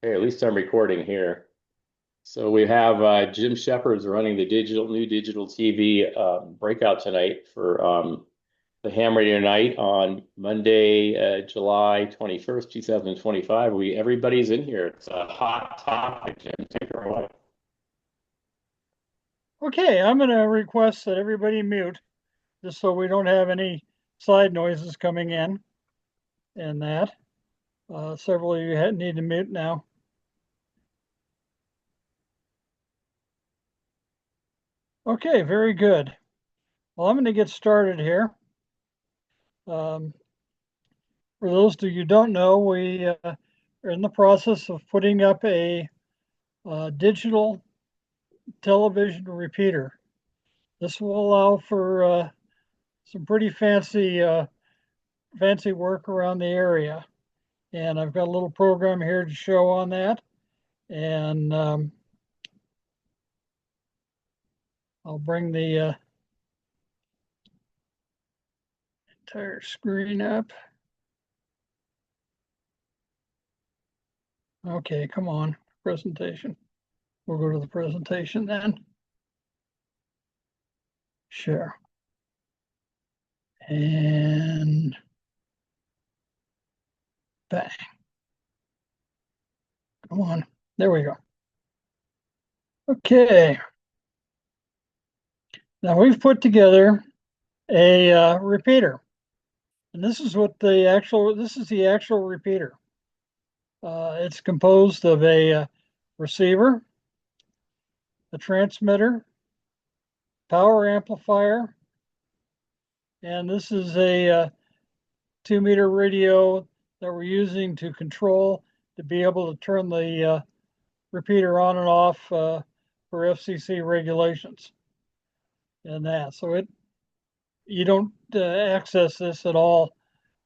Hey, at least I'm recording here. So we have Jim Shepard's running the new digital TV breakout tonight for the Ham Radio Night on Monday, July 21st, 2025. Everybody's in here. It's a hot topic, Jim. Take her away. Okay, I'm going to request that everybody mute just so we don't have any side noises coming in and that. Several of you need to mute now. Okay, very good. Well, I'm going to get started here. For those of you who don't know, we are in the process of putting up a digital television repeater. This will allow for some pretty fancy work around the area. And I've got a little program here to show on that. And I'll bring the entire screen up. Okay, come on, presentation. We'll go to the presentation then. Share. And bang. Come on, there we go. Okay. Now we've put together a repeater. And this is the actual repeater. It's composed of a receiver, a transmitter, power amplifier, and this is a 2-meter radio that we're using to be able to turn the repeater on and off for FCC regulations and that. So you don't access this at all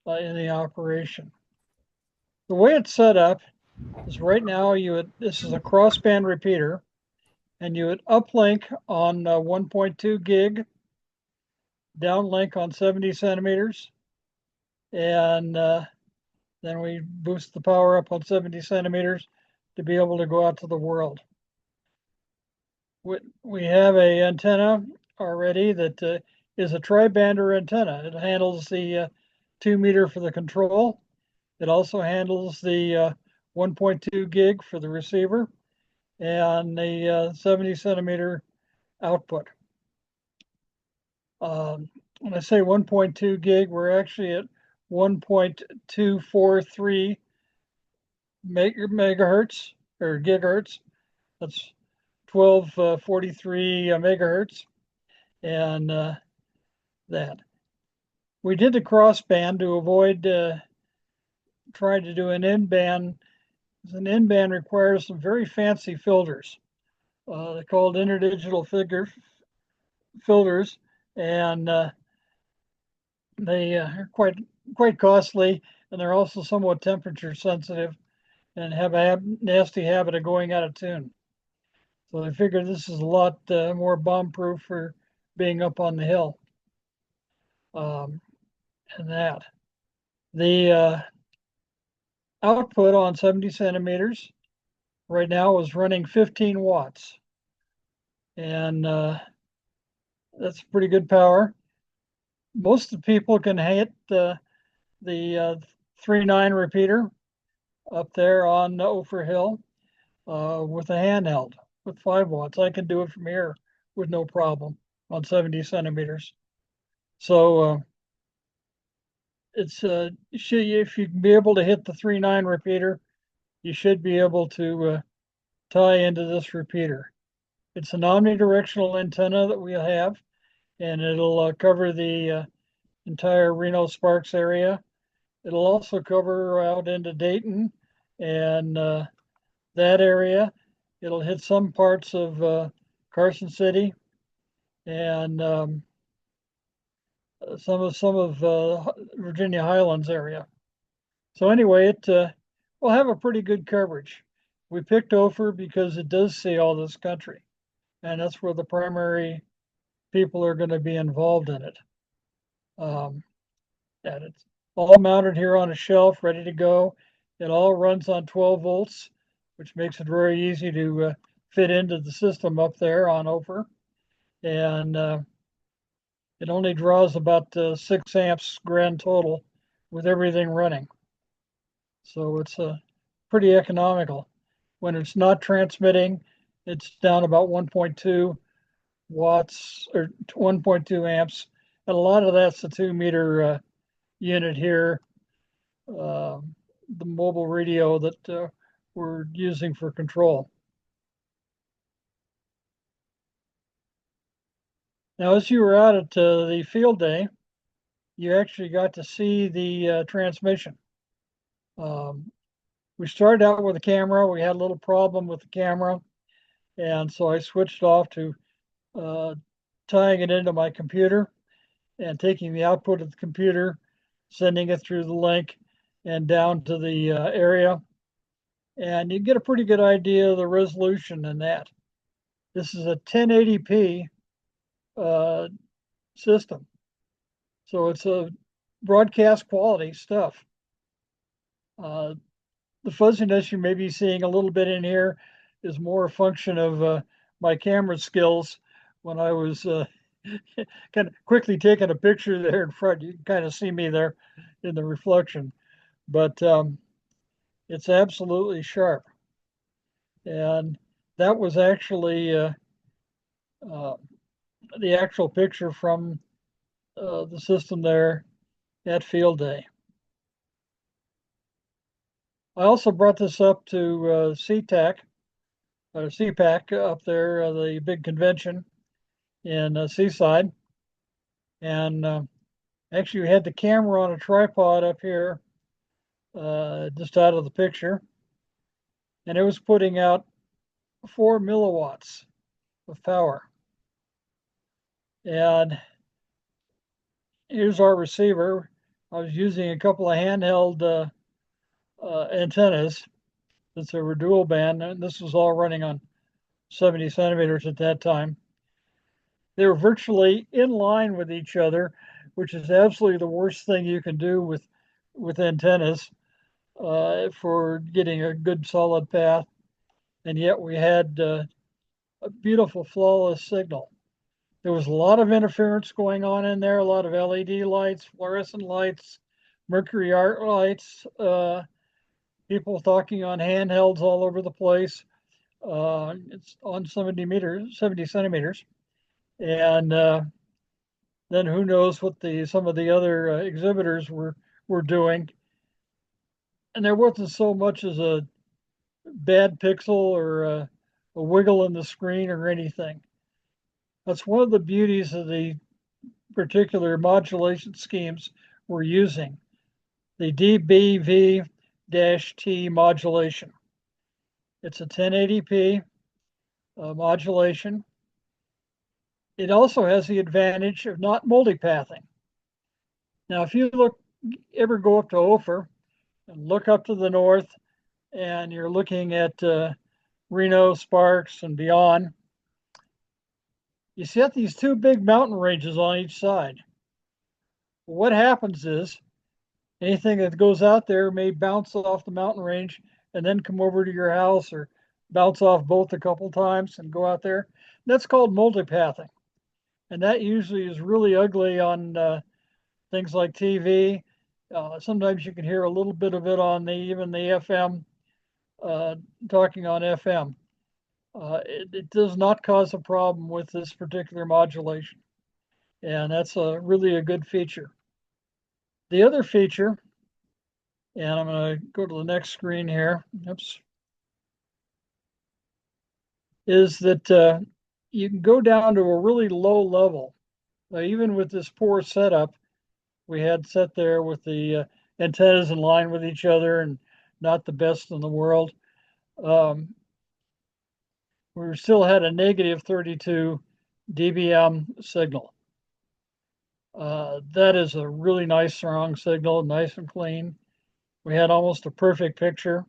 in the operation. The way it's set up is right now this is a crossband repeater, and you would uplink on 1.2 gig, downlink on 70 centimeters, and then we boost the power up on 70 centimeters to be able to go out to the world. We have a antenna already that is a tri-bander antenna. It handles the 2-meter for the control. It also handles the 1.2 gig for the receiver and the 70 centimeter output. When I say 1.2 gig, we're actually at 1.243 megahertz or gigahertz. That's 1243 megahertz. And that. We did the crossband to avoid trying to do an in-band. An in-band requires some very fancy filters. They're called interdigital filters, and they are quite costly, and they're also somewhat temperature sensitive and have a nasty habit of going out of tune. So I figured this is a lot more bomb-proof for being up on the hill. And that. The output on 70 centimeters right now is running 15 watts. And that's pretty good power. Most of the people can hit the 3.9 repeater up there on Ophir Hill with a handheld with 5 watts. I can do it from here with no problem on 70 centimeters. So if you can be able to hit the 3.9 repeater, you should be able to tie into this repeater. It's an omnidirectional antenna that we have, and it'll cover the entire Reno-Sparks area. It'll also cover out into Dayton and that area. It'll hit some parts of Carson City and some of Virginia Highlands area. So anyway, it will have a pretty good coverage. We picked Ophir because it does see all this country, and that's where the primary people are going to be involved in it. And it's all mounted here on a shelf, ready to go. It all runs on 12 volts which makes it very easy to fit into the system up there on Ophir. And it only draws about 6 amps grand total with everything running. So it's pretty economical. When it's not transmitting, it's down about 1.2 watts or 1.2 amps. And a lot of that's the 2-meter unit here, the mobile radio that we're using for control. Now, as you were out at the field day, you actually got to see the transmission. We started out with a camera. We had a little problem with the camera. And so I switched off to tying it into my computer and taking the output of the computer, sending it through the link and down to the area. And you get a pretty good idea of the resolution in that. This is a 1080p system. So it's a broadcast quality stuff. The fuzziness you may be seeing a little bit in here is more a function of my camera skills when I was kind of quickly taking a picture there in front. You can kind of see me there in the reflection, but it's absolutely sharp. And that was actually the actual picture from the system there at field day. I also brought this up to CTAC, or CPAC up there, the big convention in Seaside. And actually, we had the camera on a tripod up here, just out of the picture. And it was putting out 4 milliwatts of power. And here's our receiver. I was using a couple of handheld antennas. It's a dual band, and this was all running on 70 centimeters at that time. They were virtually in line with each other, which is absolutely the worst thing you can do with antennas for getting a good solid path. And yet we had a beautiful, flawless signal. There was a lot of interference going on in there, a lot of LED lights, fluorescent lights, mercury arc lights, people talking on handhelds all over the place. It's on 70 centimeters. And then who knows what some of the other exhibitors were doing. And there wasn't so much as a bad pixel or a wiggle in the screen or anything. That's one of the beauties of the particular modulation schemes we're using, the DBV-T modulation. It's a 1080p modulation. It also has the advantage of not multipathing. Now, if you ever go up to Ophir and look up to the north, and you're looking at Reno, Sparks, and beyond, you see these 2 big mountain ranges on each side. What happens is anything that goes out there may bounce off the mountain range and then come over to your house, or bounce off both a couple times and go out there. That's called multipathing. And that usually is really ugly on things like TV. Sometimes you can hear a little bit of it on even the FM, talking on FM. It does not cause a problem with this particular modulation. And that's really a good feature. The other feature, and I'm going to go to the next screen here, oops, is that you can go down to a really low level. Even with this poor setup we had set there with the antennas in line with each other and not the best in the world, we still had a negative 32 dBm signal. That is a really nice, strong signal, nice and clean. We had almost a perfect picture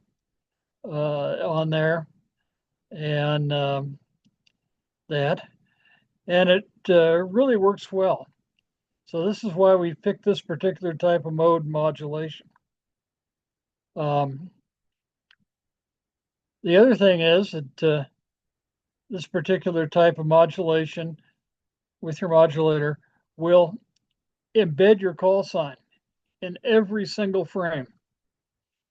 on there, and it really works well. So this is why we picked this particular type of mode modulation. The The other thing is that this particular type of modulation with your modulator will embed your call sign in every single frame.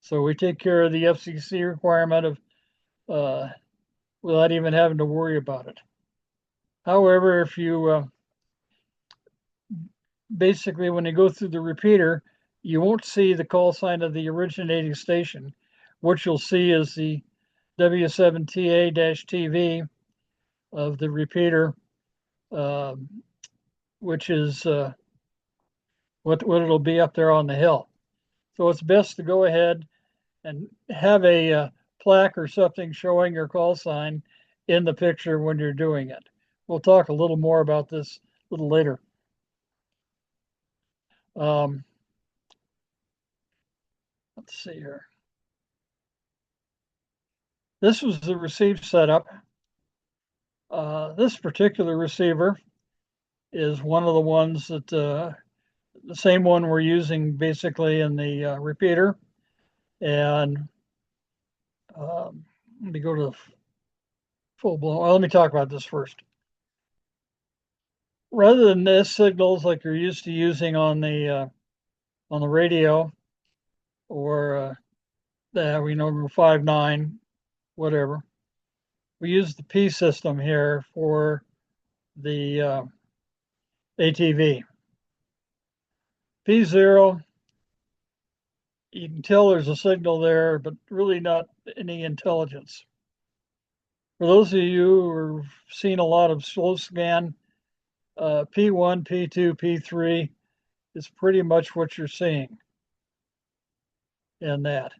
So we take care of the FCC requirement of without even having to worry about it. However, if you basically, when you go through the repeater, you won't see the call sign of the originating station. What you'll see is the W7TA-TV of the repeater, uh, which is what it'll be up there on the hill. So it's best to go ahead and have a plaque or something showing your call sign in the picture when you're doing it. We'll talk a little more about this a little later. Um, let's see here. This was the receive setup. This particular receiver is one of the ones that the same one we're using basically in the repeater. And let me go to the full blown. Well, let me talk about this first. Rather than this signals like you're used to using on the radio or that we know 5.9, whatever, we use the P system here for the ATV. P0, you can tell there's a signal there, but really not any intelligence. For those of you who have seen a lot of slow scan, P1, P2, P3 is pretty much what you're seeing in that.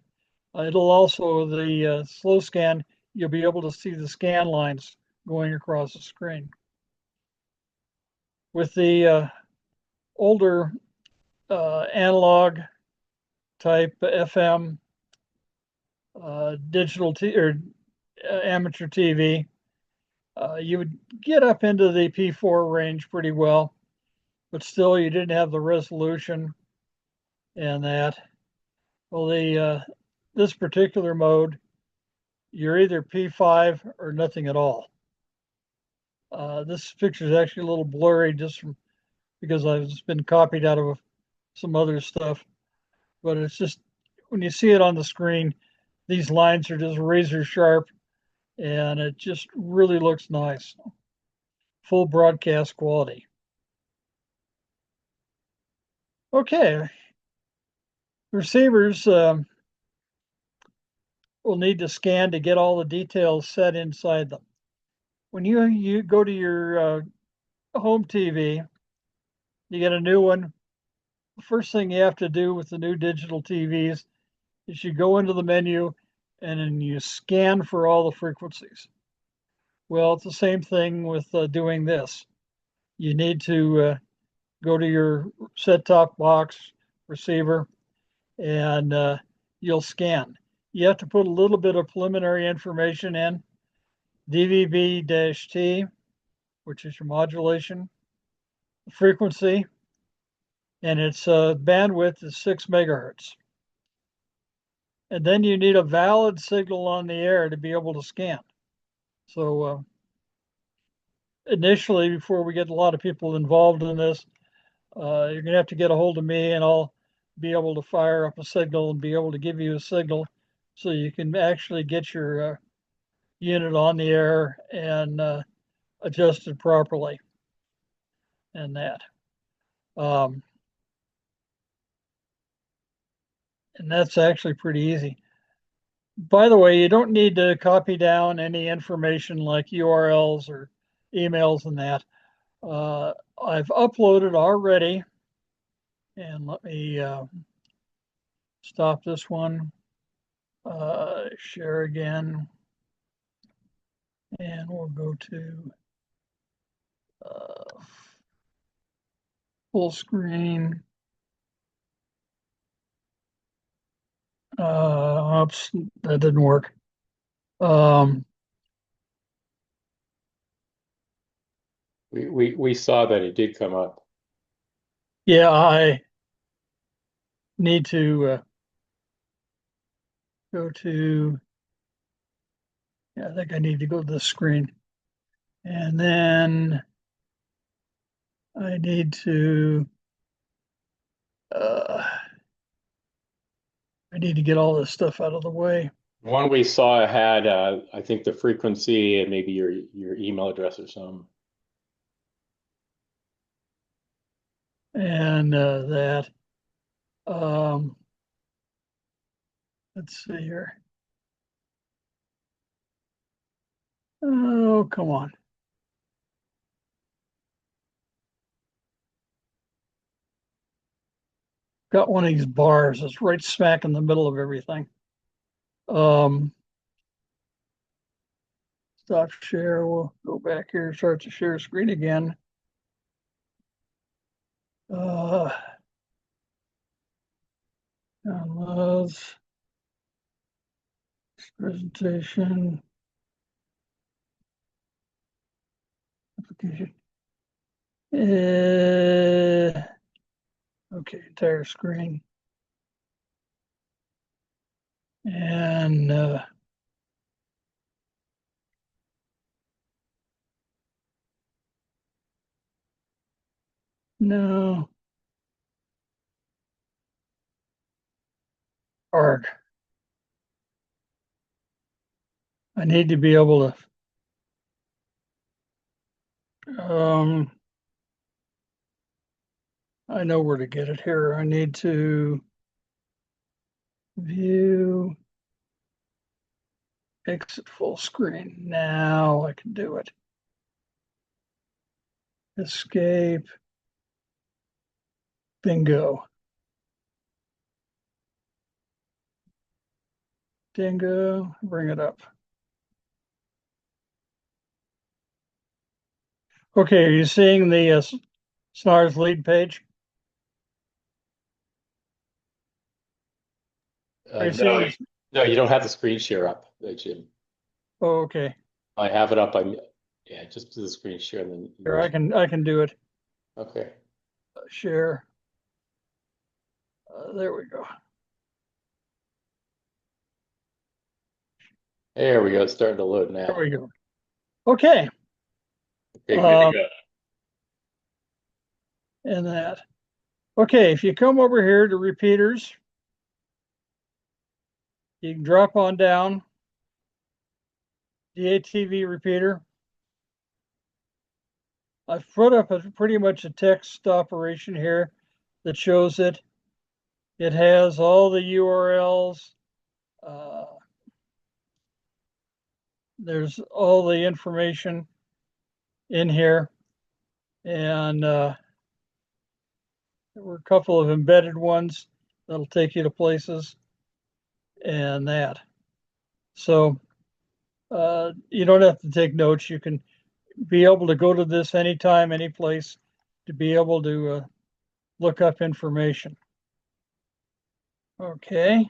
It'll also, the slow scan, you'll be able to see the scan lines going across the screen. With the older analog type FM digital or amateur TV, you would get up into the P4 range pretty well, but still you didn't have the resolution and that. Well, this particular mode, you're either P5 or nothing at all. This picture is actually a little blurry just from because it's been copied out of some other stuff, but it's just when you see it on the screen, these lines are just razor sharp and it just really looks nice. Full broadcast quality. Okay, receivers will need to scan to get all the details set inside them. When you go to your home TV, you get a new one. The first thing you have to do with the new digital TVs is you go into the menu and then you scan for all the frequencies. Well, it's the same thing with doing this. You need to go to your set-top box receiver and you'll scan. You have to put a little bit of preliminary information in, DVB-T, which is your modulation, frequency, and its bandwidth is 6 megahertz. And then you need a valid signal on the air to be able to scan. So initially, before we get a lot of people involved in this, you're gonna have to get a hold of me and I'll be able to fire up a signal and be able to give you a signal so you can actually get your unit on the air and adjusted properly and that. And that's actually pretty easy. By the way, you don't need to copy down any information like URLs or emails and that. I've uploaded already, and let me stop this one, share again, and we'll go to full screen. Oops, that didn't work. We saw that it did come up. Yeah, I need to go to Yeah, I think I need to go to the screen. And then I need to uh, get all this stuff out of the way. One we saw had, I think the frequency and maybe your email address or something. And that. Um, let's see here. Oh, come on. Got one of these bars that's right smack in the middle of everything. Um, Stop share. We'll go back here, start to share screen again. Uh, Downloads, presentation, application. Okay, entire screen. And no, ARG. I need to be able to, I know where to get it here. I need to view, exit full screen. Now I can do it. Escape. Bingo. Dingo. Bring it up. Okay, are you seeing the SNARS lead page? Are you seeing No, this? no, you don't have the screen share up, Jim. Oh, okay. I have it up. Yeah, just do the screen share and then Here, yours. I can do it. Okay. Share. There we go. There we go. It's starting to load There now. we go. Okay. Okay, good to go. And that. Okay, if you come over here to repeaters, you can drop on down the ATV repeater. I've put up pretty much a text operation here that shows it. It has all the URLs. Uh, there's all the information in here. And there were a couple of embedded ones that'll take you to places and that. So you don't have to take notes. You can be able to go to this anytime, any place to be able to look up information. Okay.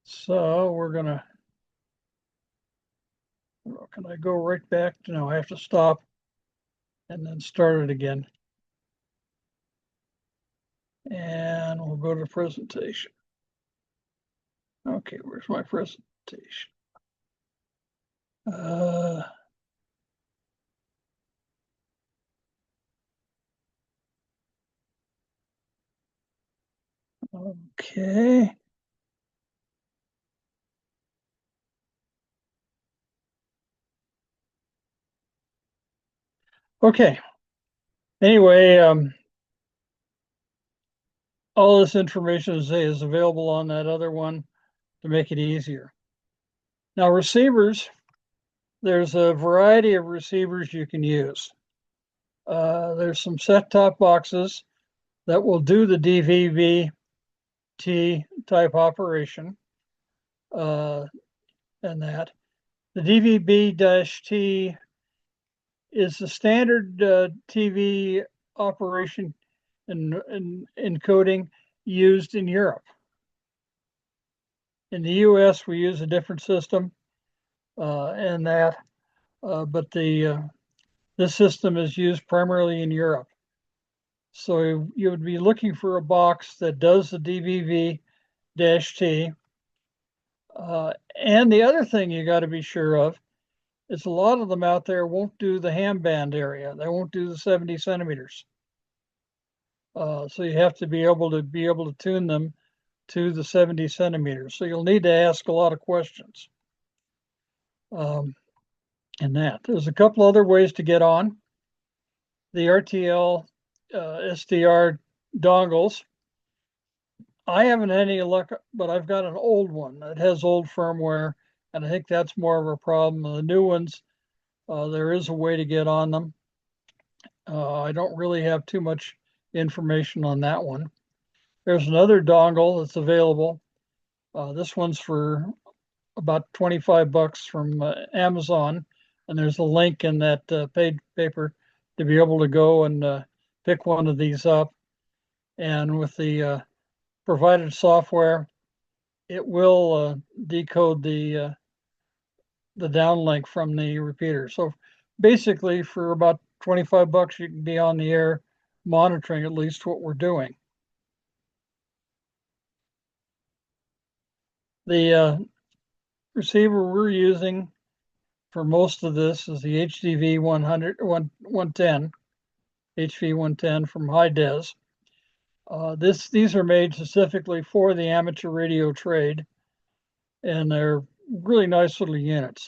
So we're gonna, can I go right back? No, I have to stop and then start it again. And we'll go to presentation. Okay, where's my presentation? Okay. Okay. Anyway, all this information is available on that other one to make it easier. Now, receivers, there's a variety of receivers you can use. There's some set-top boxes that will do the DVB-T type operation, and that. The DVB-T is the standard TV operation and encoding used in Europe. In the US, we use a different system and that, but this system is used primarily in Europe. So you would be looking for a box that does the DVB-T. And the other thing you got to be sure of is a lot of them out there won't do the ham band area. They won't do the 70 centimeters. So you have to be able to tune them to the 70 centimeters. So you'll need to ask a lot of questions. In that. There's a couple other ways to get on. The RTL SDR dongles. I haven't had any luck, but I've got an old one that has old firmware, and I think that's more of a problem. The new ones, there is a way to get on them. I don't really have too much information on that one. There's another dongle that's available. This one's for about 25 bucks from Amazon, and there's a link in that paid paper to be able to go and pick one of these up. And with the provided software, it will decode the downlink from the repeater. So basically, for about 25 bucks, you can be on the air monitoring at least what we're doing. The receiver we're using for most of this is the HDV 110, HV 110 from High Des. These are made specifically for the amateur radio trade, and they're really nice little units.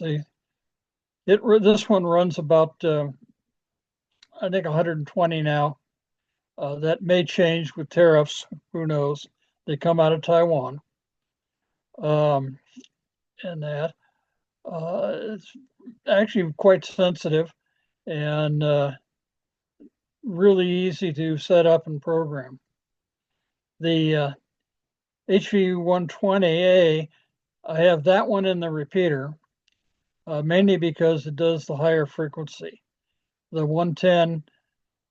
This one runs about I think 120 now. That may change with tariffs. Who knows? They come out of Taiwan, and that it's actually quite sensitive and really easy to set up and program. The HV120A, I have that one in the repeater, mainly because it does the higher frequency. The 110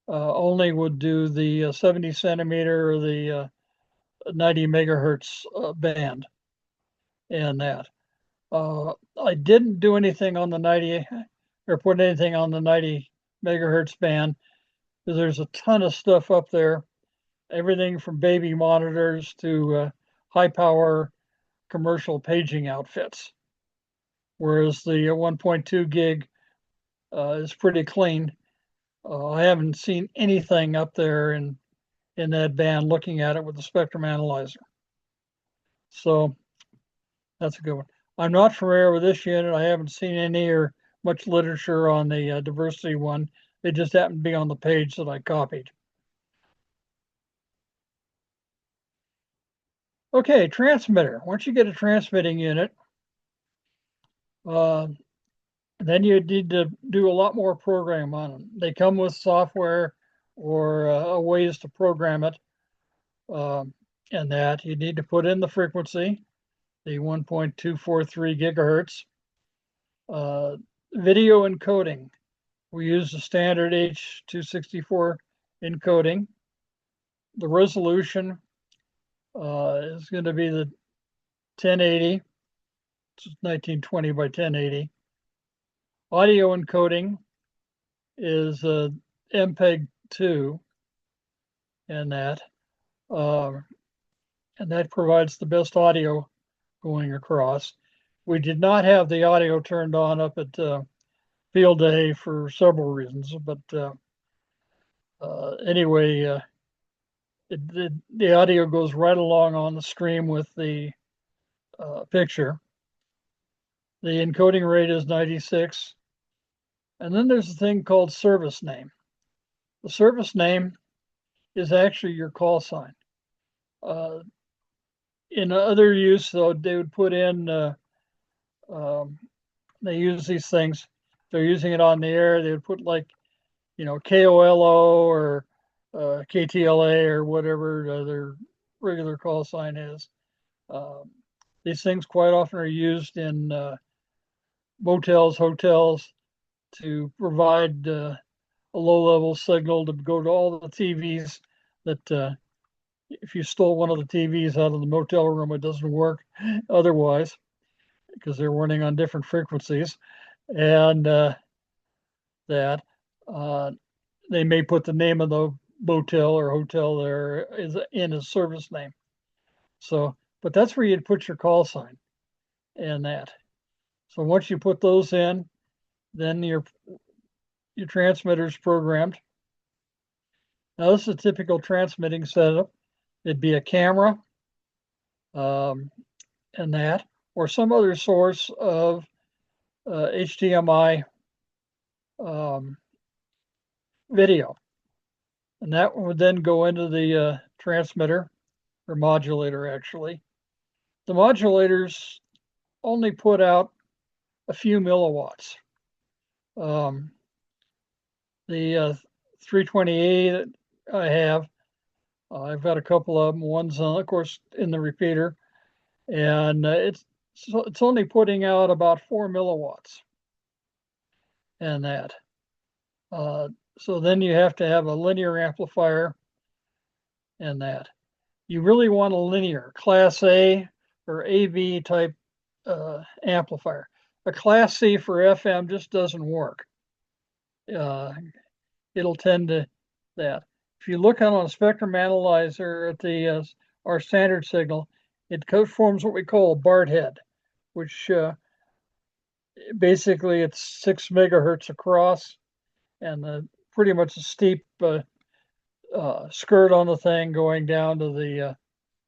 only would do the 70 centimeter or the 90 megahertz band and that. I didn't do anything on the 90 or put anything on the 90 megahertz band because there's a ton of stuff up there, everything from baby monitors to high power commercial paging outfits. Whereas the 1.2 gig is pretty clean. I haven't seen anything up there in that band looking at it with the spectrum analyzer. So that's a good one. I'm not familiar with this unit. I haven't seen any or much literature on the diversity one. It just happened to be on the page that I copied. Okay, transmitter. Once you get a transmitting unit, then you need to do a lot more program on them. They come with software or ways to program it. And that you need to put in the frequency, the 1.243 gigahertz. Video encoding. We use the standard H.264 encoding. The resolution is going to be the 1080, it's 1920 by 1080. Audio encoding is MPEG-2 and that. And that provides the best audio going across. We did not have the audio turned on up at field day for several reasons, but anyway, the audio goes right along on the stream with the picture. The encoding rate is 96. And then there's a thing called service name. The service name is actually your call sign. In other use, though, they would put in, they use these things. They're using it on the air. They would put like, KOLO or KTLA or whatever their regular call sign is. These things quite often are used in motels, hotels to provide a low-level signal to go to all the TVs that if you stole one of the TVs out of the motel room, it doesn't work otherwise because they're running on different frequencies. And that they may put the name of the motel or hotel there is in a service name. So, but that's where you'd put your call sign. and that. So once you put those in, then your transmitter's programmed. Now this is a typical transmitting setup. It'd be a camera, and that, or some other source of HDMI video. And that would then go into the transmitter or modulator, actually. The modulators only put out a few milliwatts. The 320A that I have, I've got a couple of them. One's, of course, in the repeater, and it's only putting out about 4 milliwatts, and that. So then you have to have a linear amplifier, and that. You really want a linear Class A or AV type amplifier. A Class C for FM just doesn't work. It'll tend to that. If you look on a spectrum analyzer at the our standard signal, it forms what we call a BART head, which basically it's 6 megahertz across, and pretty much a steep skirt on the thing going down to the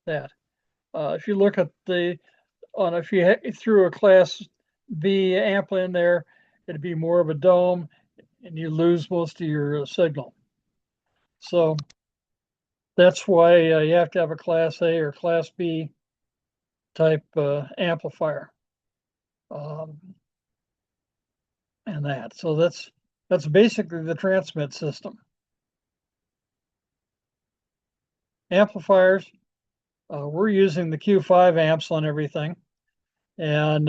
that. If you look at if you threw a Class B amp in there, it'd be more of a dome, and you lose most of your signal. So that's why you have to have a Class A or Class B type amplifier, and that. So that's basically the transmit system. Amplifiers, we're using the Q5 amps on everything, and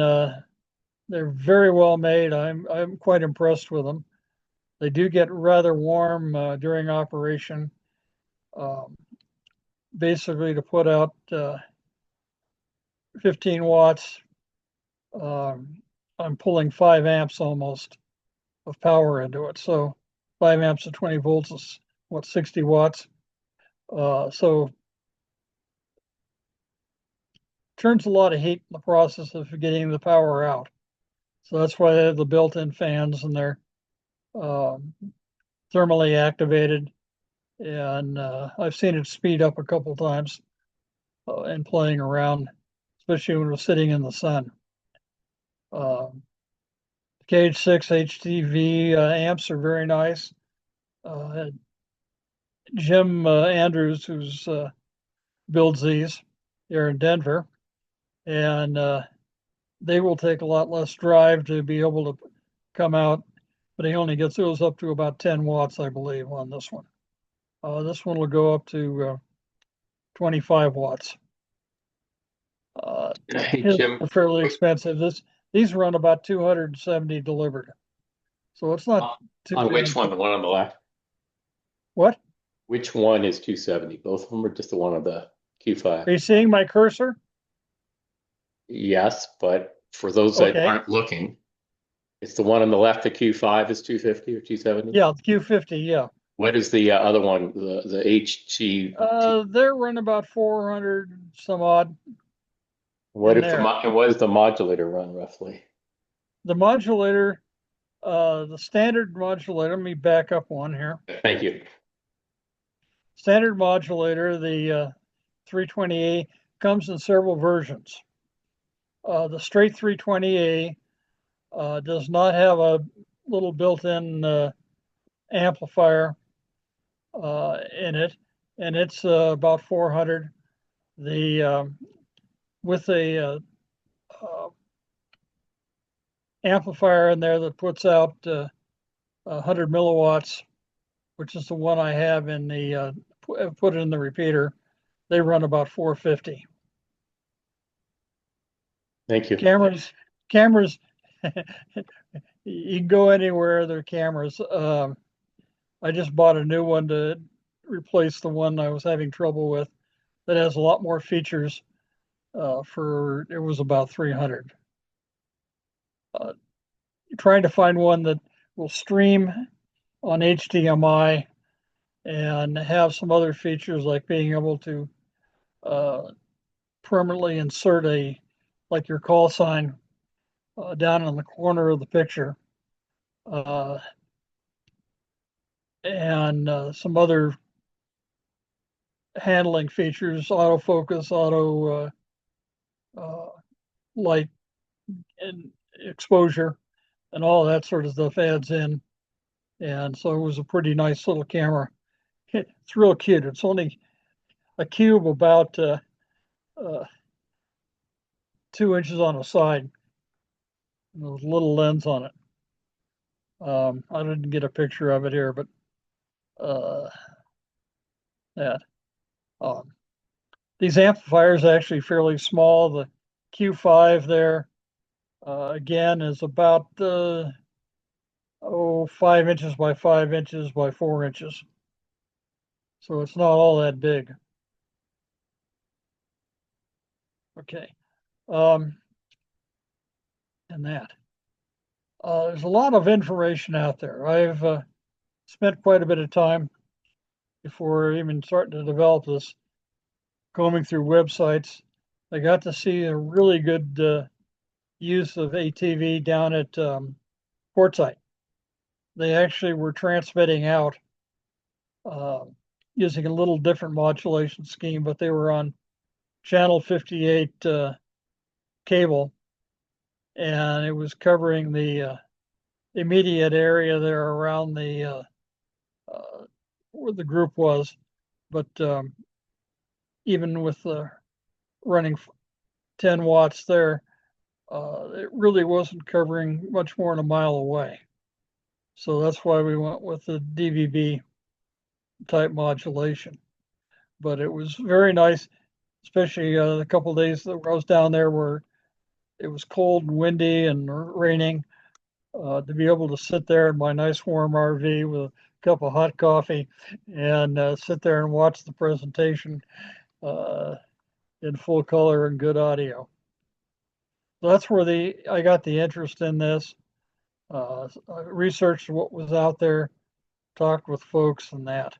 they're very well made. I'm quite impressed with them. They do get rather warm during operation. Basically, to put out 15 watts, I'm pulling 5 amps almost of power into it. So 5 amps at 20 volts is what, 60 watts. So turns a lot of heat in the process of getting the power out. So that's why they have the built-in fans, and they're thermally activated. And I've seen it speed up a couple times and playing around, especially when we're sitting in the sun. Cage 6 HTV amps are very nice. Jim Andrews, who's builds these here in Denver, and they will take a lot less drive to be able to come out, but he only gets those up to about 10 watts, I believe, on this one. This one will go up to 25 watts. Hey, Jim. They're fairly expensive. These run about 270 delivered, so it's not too on which one? The one on the left? What? Which one is 270? Both of them, or just the one on the Q5? Are you seeing my cursor? Yes, but for those that aren't looking, it's the one on the left. The Q5 is 250 or 270? Yeah, Q50, yeah. What is the other one, the HG? They're run about 400 some odd. What is the modulator run roughly? The modulator, the standard modulator, let me back up one here. Thank you. Standard modulator, the 320A, comes in several versions. The straight 320A does not have a little built-in amplifier in it, and it's about 400. With a amplifier in there that puts out 100 milliwatts, which is the one I have in the put it in the repeater. They run about 450. Thank you. Cameras. You can go anywhere. They're cameras. I just bought a new one to replace the one I was having trouble with. That has a lot more features. It was about 300. Trying to find one that will stream on HDMI and have some other features like being able to permanently insert like your call sign down in the corner of the picture, uh, and some other handling features, autofocus, auto uh, light and exposure, and all that sort of stuff adds in. And so it was a pretty nice little camera. It's real cute. It's only a cube about uh, 2 inches on the side. And there's a little lens on it. I didn't get a picture of it here, but uh, that. Um, these amplifiers are actually fairly small. The Q5 there, again, is about 5 inches by 5 inches by 4 inches. So it's not all that big. Okay. And that. There's a lot of information out there. I've spent quite a bit of time before even starting to develop this, combing through websites. I got to see a really good use of ATV down at Quartzsite. They actually were transmitting out uh, using a little different modulation scheme, but they were on channel 58 cable, and it was covering the immediate area there around where the group was. But even with running 10 watts there, it really wasn't covering much more than a mile away. So that's why we went with the DVB type modulation. But it was very nice, especially the couple of days that I was down there where it was cold and windy and raining. To be able to sit there in my nice warm RV with a cup of hot coffee and sit there and watch the presentation in full color and good audio. So that's where I got the interest in this. I researched what was out there, talked with folks, and that.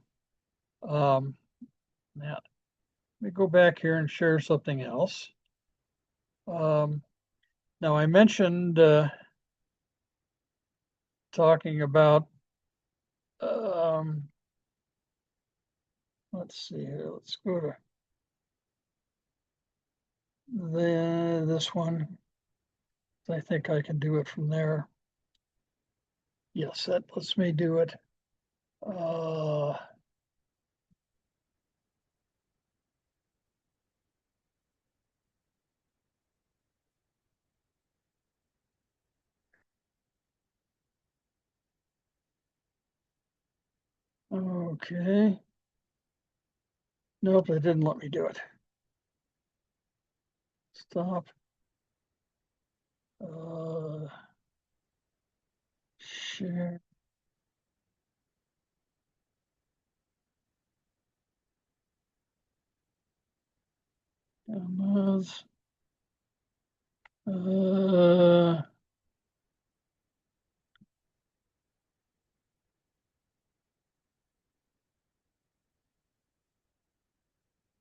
Um, that. Let me go back here and share something else. Now I mentioned talking about. Let's see here. Let's go to this one. I think I can do it from there. Yes, that lets me do it. Okay. Nope, it didn't let me do it. Stop. Share. Demos.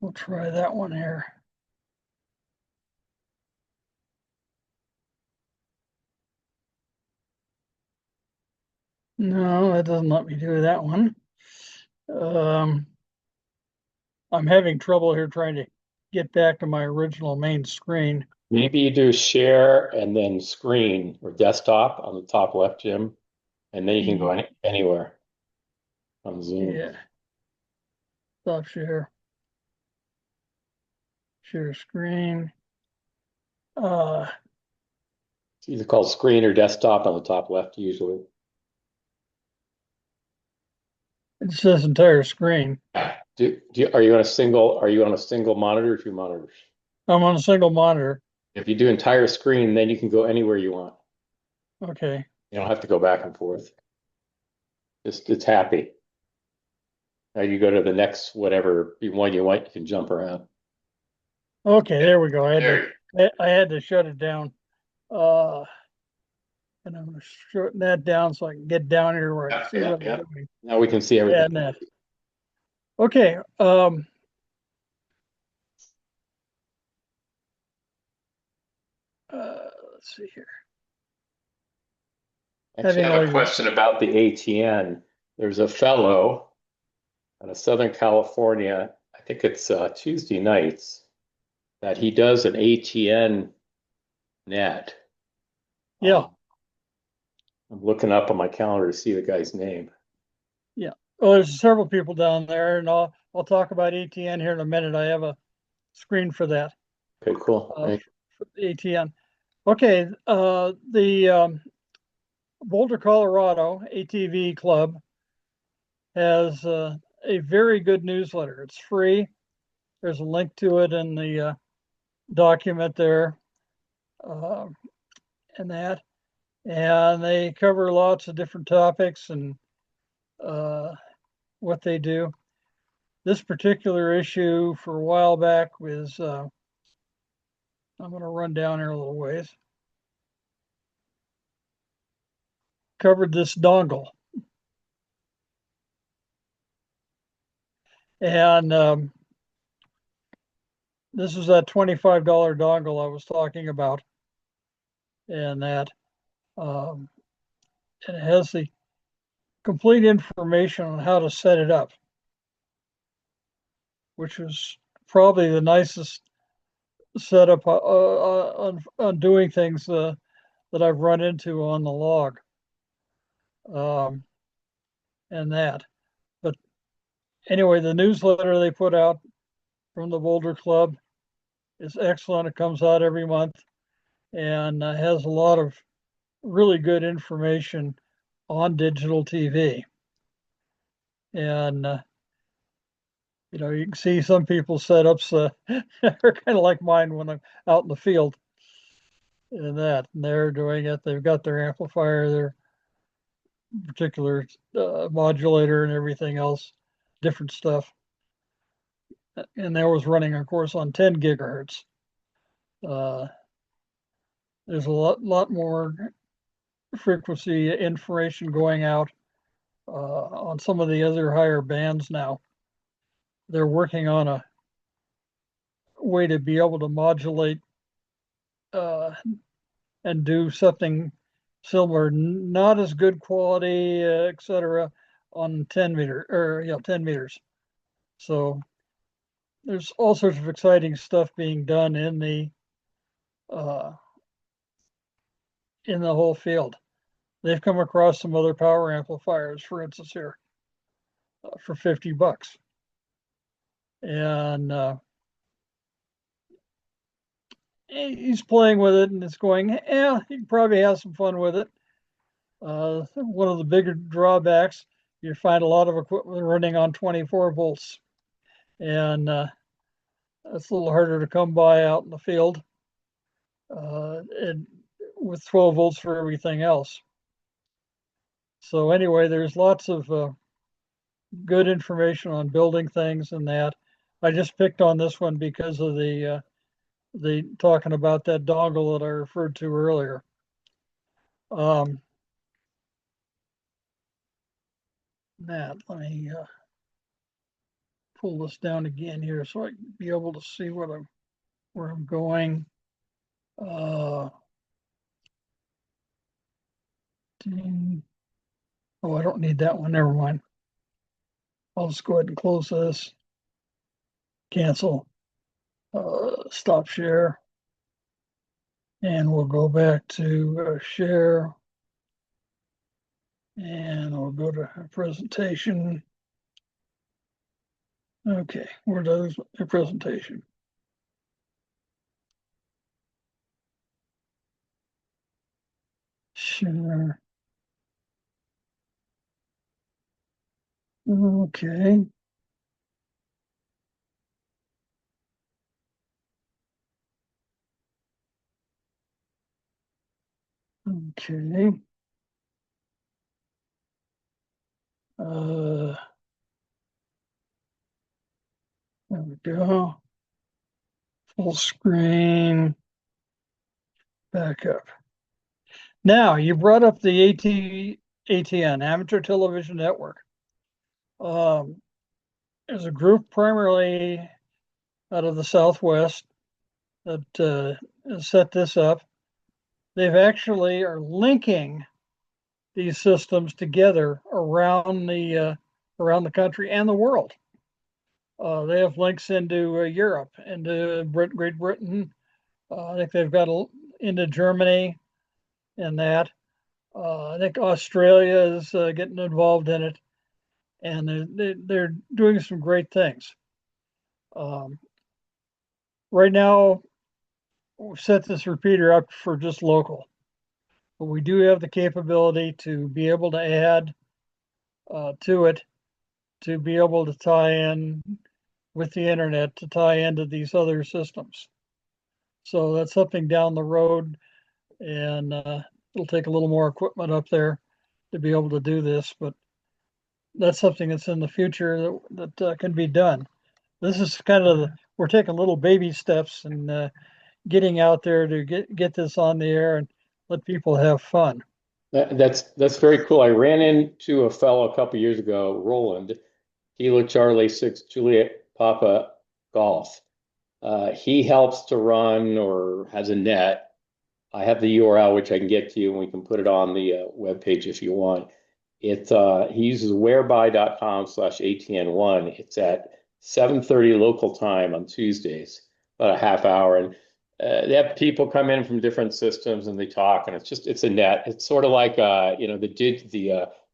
We'll try that one here. No, that doesn't let me do that one. I'm having trouble here trying to get back to my original main screen. Maybe you do share and then screen or desktop on the top left, Jim, and then you can go anywhere on Zoom. Yeah. Stop share. Share screen. It's either called screen or desktop on the top left usually. It says entire screen. Are you on a single monitor or two monitors? I'm on a single monitor. If you do entire screen, then you can go anywhere you want. Okay. You don't have to go back and forth. It's happy. Now you go to the next whatever one you want, you can jump around. Okay, there we go. I had to shut it down. And I'm gonna shorten that down so I can get down here where I can see what I'm doing. Now we can see everything. Yeah, okay. let's see here. Actually, Having I all have a your, question about the ATN. There's a fellow out of Southern California, I think it's Tuesday nights, that he does an ATN net. yeah, I'm looking up on my calendar to see the guy's name. yeah. Well, there's several people down there, and I'll talk about ATN here in a minute. I have a screen for that, Okay, cool. for ATN. Okay, the Boulder, Colorado ATV Club has a very good newsletter. It's free. There's a link to it in the document there, uh, and that. And they cover lots of different topics and uh, what they do. This particular issue for a while back was, I'm going to run down here a little ways, covered this dongle. And this is that $25 dongle I was talking about. And that, and it has the complete information on how to set it up, which was probably the nicest setup on doing things that I've run into on the log. Um, and that. But anyway, the newsletter they put out from the Boulder Club is excellent. It comes out every month and has a lot of really good information on digital TV. And you can see some people's setups are kind of like mine when I'm out in the field and that, and they're doing it. They've got their amplifier, their particular modulator, and everything else, different stuff. And that was running, of course, on 10 gigahertz. Uh, there's a lot more frequency information going out on some of the other higher bands now. They're working on a way to be able to modulate uh, and do something similar, not as good quality, etc., on 10 meters. So there's all sorts of exciting stuff being done uh, in the whole field. They've come across some other power amplifiers, for instance, here for $50, and he's playing with it, and it's going, yeah, he probably has some fun with it. One of the bigger drawbacks, you find a lot of equipment running on 24 volts, and it's a little harder to come by out in the field, and with 12 volts for everything else. So anyway, there's lots of good information on building things and that. I just picked on this one because of the talking about that dongle that I referred to earlier. Matt, let me pull this down again here so I can be able to see where I'm going. Oh, I don't need that one. Never mind. I'll just go ahead and close this. Cancel. Stop share. And we'll go back to share. And I'll go to presentation. Okay, where does the presentation? Sure. Okay. Okay. There we go. Full screen. Back up. Now, you brought up the ATN, Amateur Television Network. There's a group primarily out of the Southwest that set this up. they've actually are linking these systems together around the country and the world. They have links into Europe, into Great Britain. I think they've got into Germany and that. I think Australia is getting involved in it, and they're doing some great things. Um, right now, we've set this repeater up for just local, but we do have the capability to be able to add to it to be able to tie in with the internet to tie into these other systems. So that's something down the road, and it'll take a little more equipment up there to be able to do this, but that's something that's in the future that can be done. This is kind of we're taking little baby steps and getting out there to get this on the air and let people have fun. That's very cool. I ran into a fellow a couple years ago, Roland, Kilo Charlie 6 Juliet Papa Golf. He helps to run or has a net. I have the URL, which I can get to you, and we can put it on the webpage if you want. He uses whereby.com/ATN1. It's at 7:30 local time on Tuesdays, about a half hour. And they have people come in from different systems and they talk, and it's a net. It's sort of like the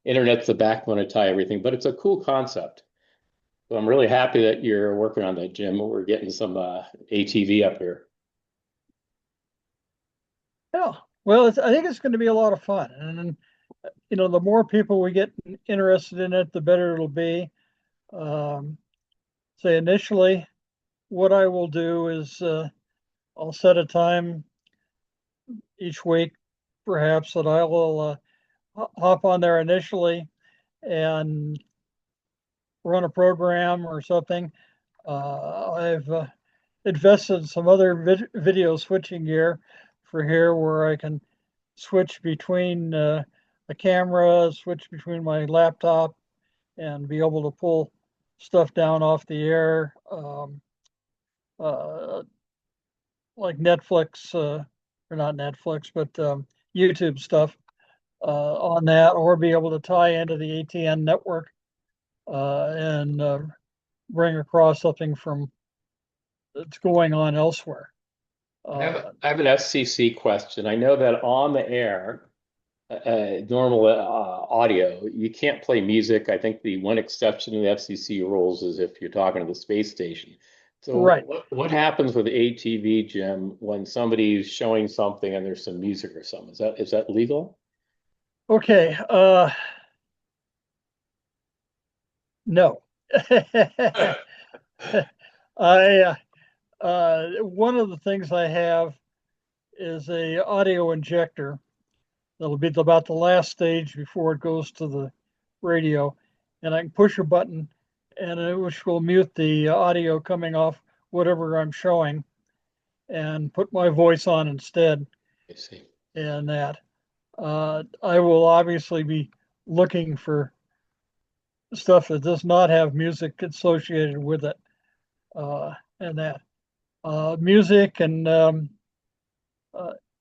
internet's the backbone to tie everything, but it's a cool concept. So I'm really happy that you're working on that, Jim. We're getting some ATV up here. Yeah, well, I think it's going to be a lot of fun, and the more people we get interested in it, the better it'll be. Um, Say initially, what I will do is I'll set a time each week, perhaps, that I will hop on there initially and run a program or something. I've invested in some other video switching gear for here where I can switch between the camera, switch between my laptop, and be able to pull stuff down off the air, uh, like Netflix, or not Netflix, but YouTube stuff on that, or be able to tie into the ATN network and bring across something from that's going on elsewhere. I have an FCC question. I know that on the air, normal audio, you can't play music. I think the one exception to the FCC rules is if you're talking to the space station. So Right. what happens with ATV, Jim, when somebody's showing something and there's some music or something? Is that legal? Okay. No. I one of the things I have is a audio injector that'll be about the last stage before it goes to the radio, and I can push a button, and which will mute the audio coming off whatever I'm showing, and put my voice on instead. I see. And that I will obviously be looking for stuff that does not have music associated with it, and that music and uh,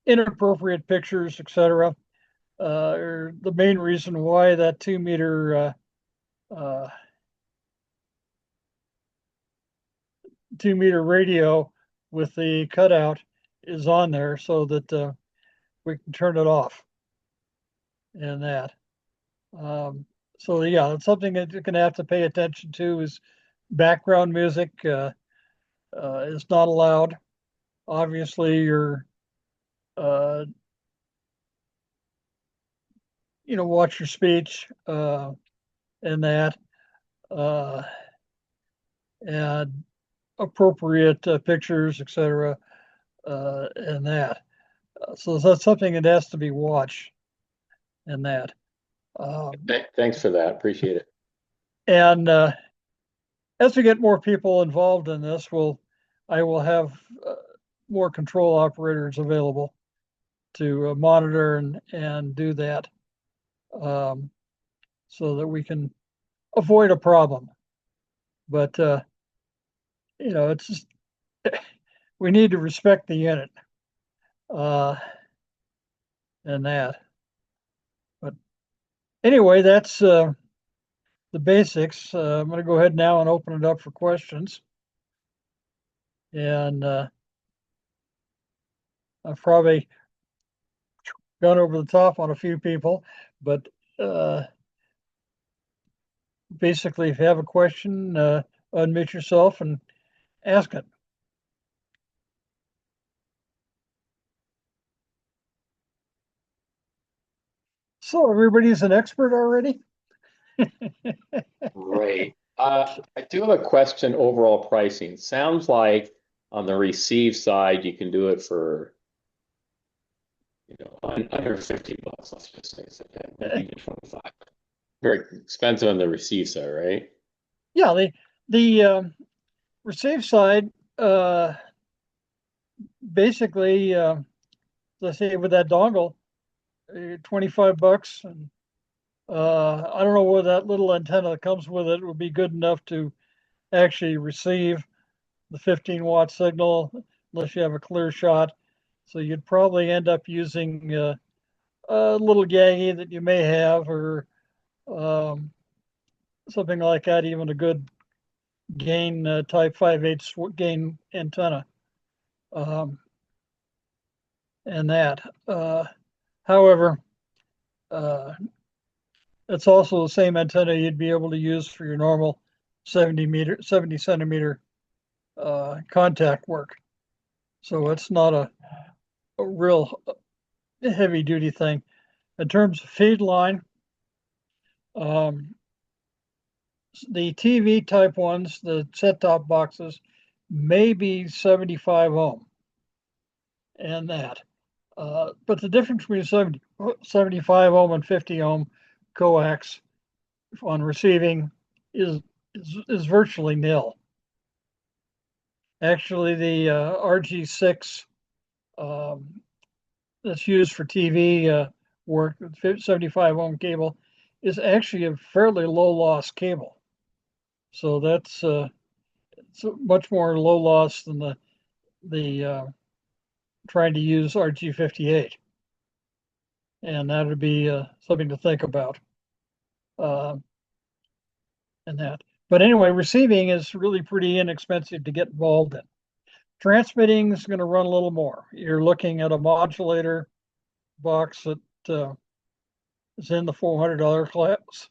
inappropriate pictures, etc. Are the main reason why that 2 meter uh, 2 meter radio with the cutout is on there so that we can turn it off and that. So yeah, it's something that you're going to have to pay attention to is background music is not allowed. Obviously, uh, watch your speech and that, uh, and appropriate pictures, etc., and that. So that's something that has to be watched and that. Um, Thanks for that. Appreciate it. and as we get more people involved in this, I will have more control operators available to monitor and do that, um, so that we can avoid a problem. But it's just we need to respect the unit. Uh, and that. But anyway, that's the basics. I'm going to go ahead now and open it up for questions. And I've probably gone over the top on a few people, but uh, basically, if you have a question, unmute yourself and ask it. So everybody's an expert already? Great. I do have a question, overall pricing. Sounds like on the receive side, you can do it for, under 50 bucks, let's just say, so maybe even 25. Very expensive on the receive side, right? Yeah, the receive side, basically, let's say with that dongle, 25 bucks. And I don't know whether that little antenna that comes with it would be good enough to actually receive the 15-watt signal unless you have a clear shot. So you'd probably end up using a little Yagi that you may have, or um, something like that, even a good gain type 5/8 gain antenna. Um, and that. However, uh, it's also the same antenna you'd be able to use for your normal 70 centimeter contact work. So it's not a real heavy duty thing. In terms of feed line, um, the TV type ones, the set top boxes, may be 75 ohm and that. But the difference between 75 ohm and 50 ohm coax on receiving is virtually nil. Actually, the RG6 um, that's used for TV work, 75 ohm cable, is actually a fairly low loss cable. So that's it's much more low loss than the trying to use RG58, and that would be something to think about. Uh, and that. But anyway, receiving is really pretty inexpensive to get involved in. Transmitting is going to run a little more. You're looking at a modulator box that is in the $400 class.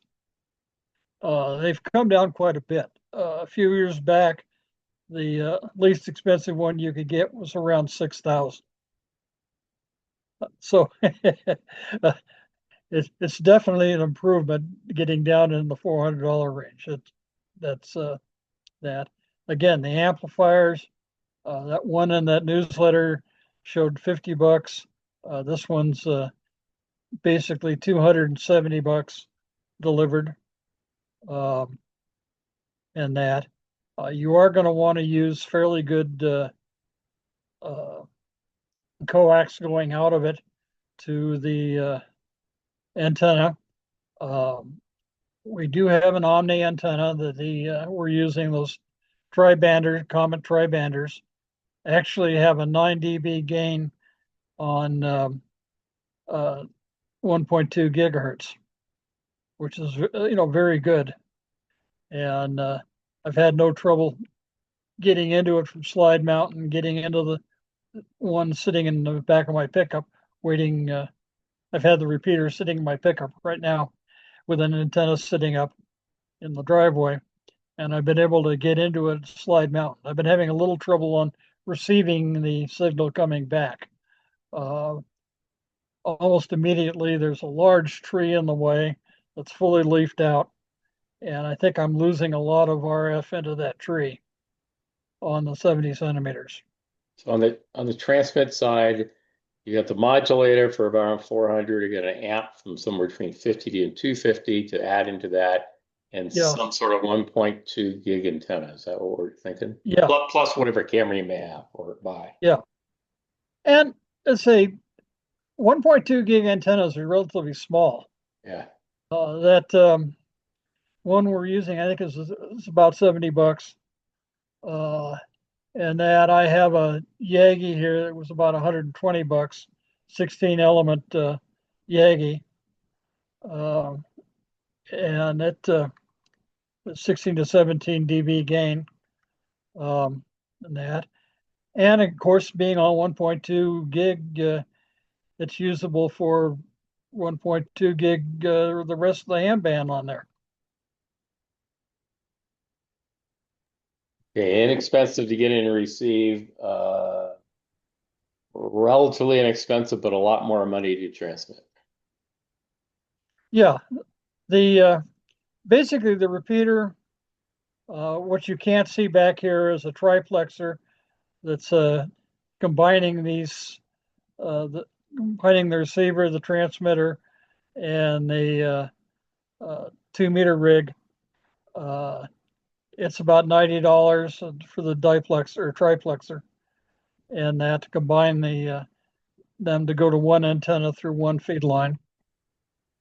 They've come down quite a bit. A few years back, the least expensive one you could get was around 6,000. So it's definitely an improvement getting down in the $400 range. That's that. Again, the amplifiers, that one in that newsletter showed 50 bucks. This one's basically 270 bucks delivered. And that you are going to want to use fairly good uh, coax going out of it to the antenna. We do have an Omni antenna that we're using, those tri-banders, Comet tri-banders, actually have a 9 dB gain on 1.2 gigahertz, which is very good. And I've had no trouble getting into it from slide mount and getting into the one sitting in the back of my pickup waiting. I've had the repeater sitting in my pickup right now with an antenna sitting up in the driveway, and I've been able to get into it slide mount. I've been having a little trouble on receiving the signal coming back. Almost immediately, there's a large tree in the way that's fully leafed out, and I think I'm losing a lot of RF into that tree on the 70 centimeters. So on the transmit side, you got the modulator for around 400. You got an amp from somewhere between 50 and 250 to add into that, and Yeah, some sort of 1.2 gig antenna. Is that what we're thinking? yeah, Plus whatever camera you may have or buy. yeah. And let's say 1.2 gig antennas are relatively small. Yeah. That one we're using, I think, is about 70 bucks. And that I have a Yagi here that was about 120 bucks. 16 element Yagi, and it 16 to 17 dB gain, and that. And of course, being on 1.2 gig, it's usable for 1.2 gig, the rest of the ham band on there. Okay, inexpensive to get in and receive, relatively inexpensive, but a lot more money to transmit. Yeah, the basically the repeater, what you can't see back here is a triplexer that's combining these, combining the receiver, the transmitter, and the 2 meter rig. It's about $90 for the diplexer or triplexer, and that to combine them to go to one antenna through one feed line.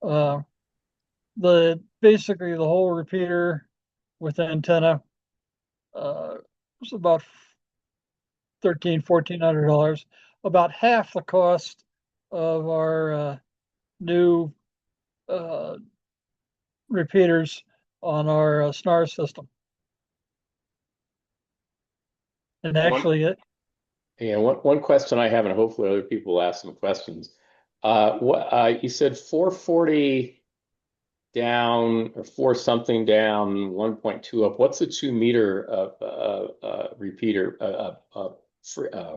The basically the whole repeater with antenna was about $1,400, about half the cost of our new repeaters on our SNARS system. And actually, One question I have, and hopefully other people will ask some questions. What you said 440 down or 4 something down, 1.2 up. What's the 2 meter repeater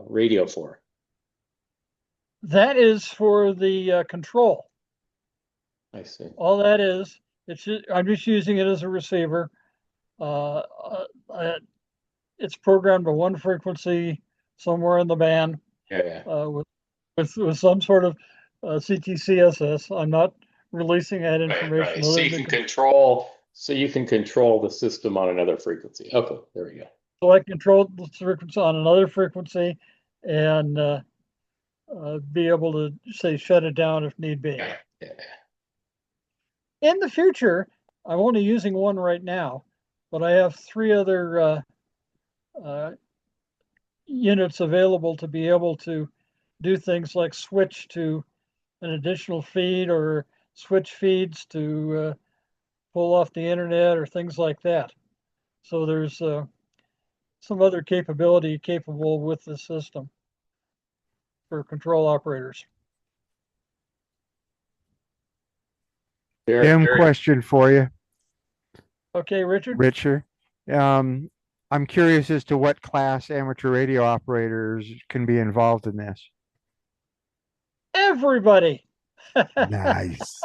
radio for? that is for the control. I see. All that is, I'm just using it as a receiver. Uh, it's programmed to one frequency somewhere in the band Yeah. with some sort of CTCSS. I'm not releasing that information. Right. So you can control the system on another frequency. Okay, there we go. So I control the frequency on another frequency and be able to say shut it down if need be. Yeah. In the future, I'm only using one right now, but I have 3 other units available to be able to do things like switch to an additional feed or switch feeds to pull off the internet or things like that. So there's some other capability capable with the system for control operators. Tim, question for you, Okay, Richard. Richard. I'm curious as to what class amateur radio operators can be involved in this. Everybody. Nice.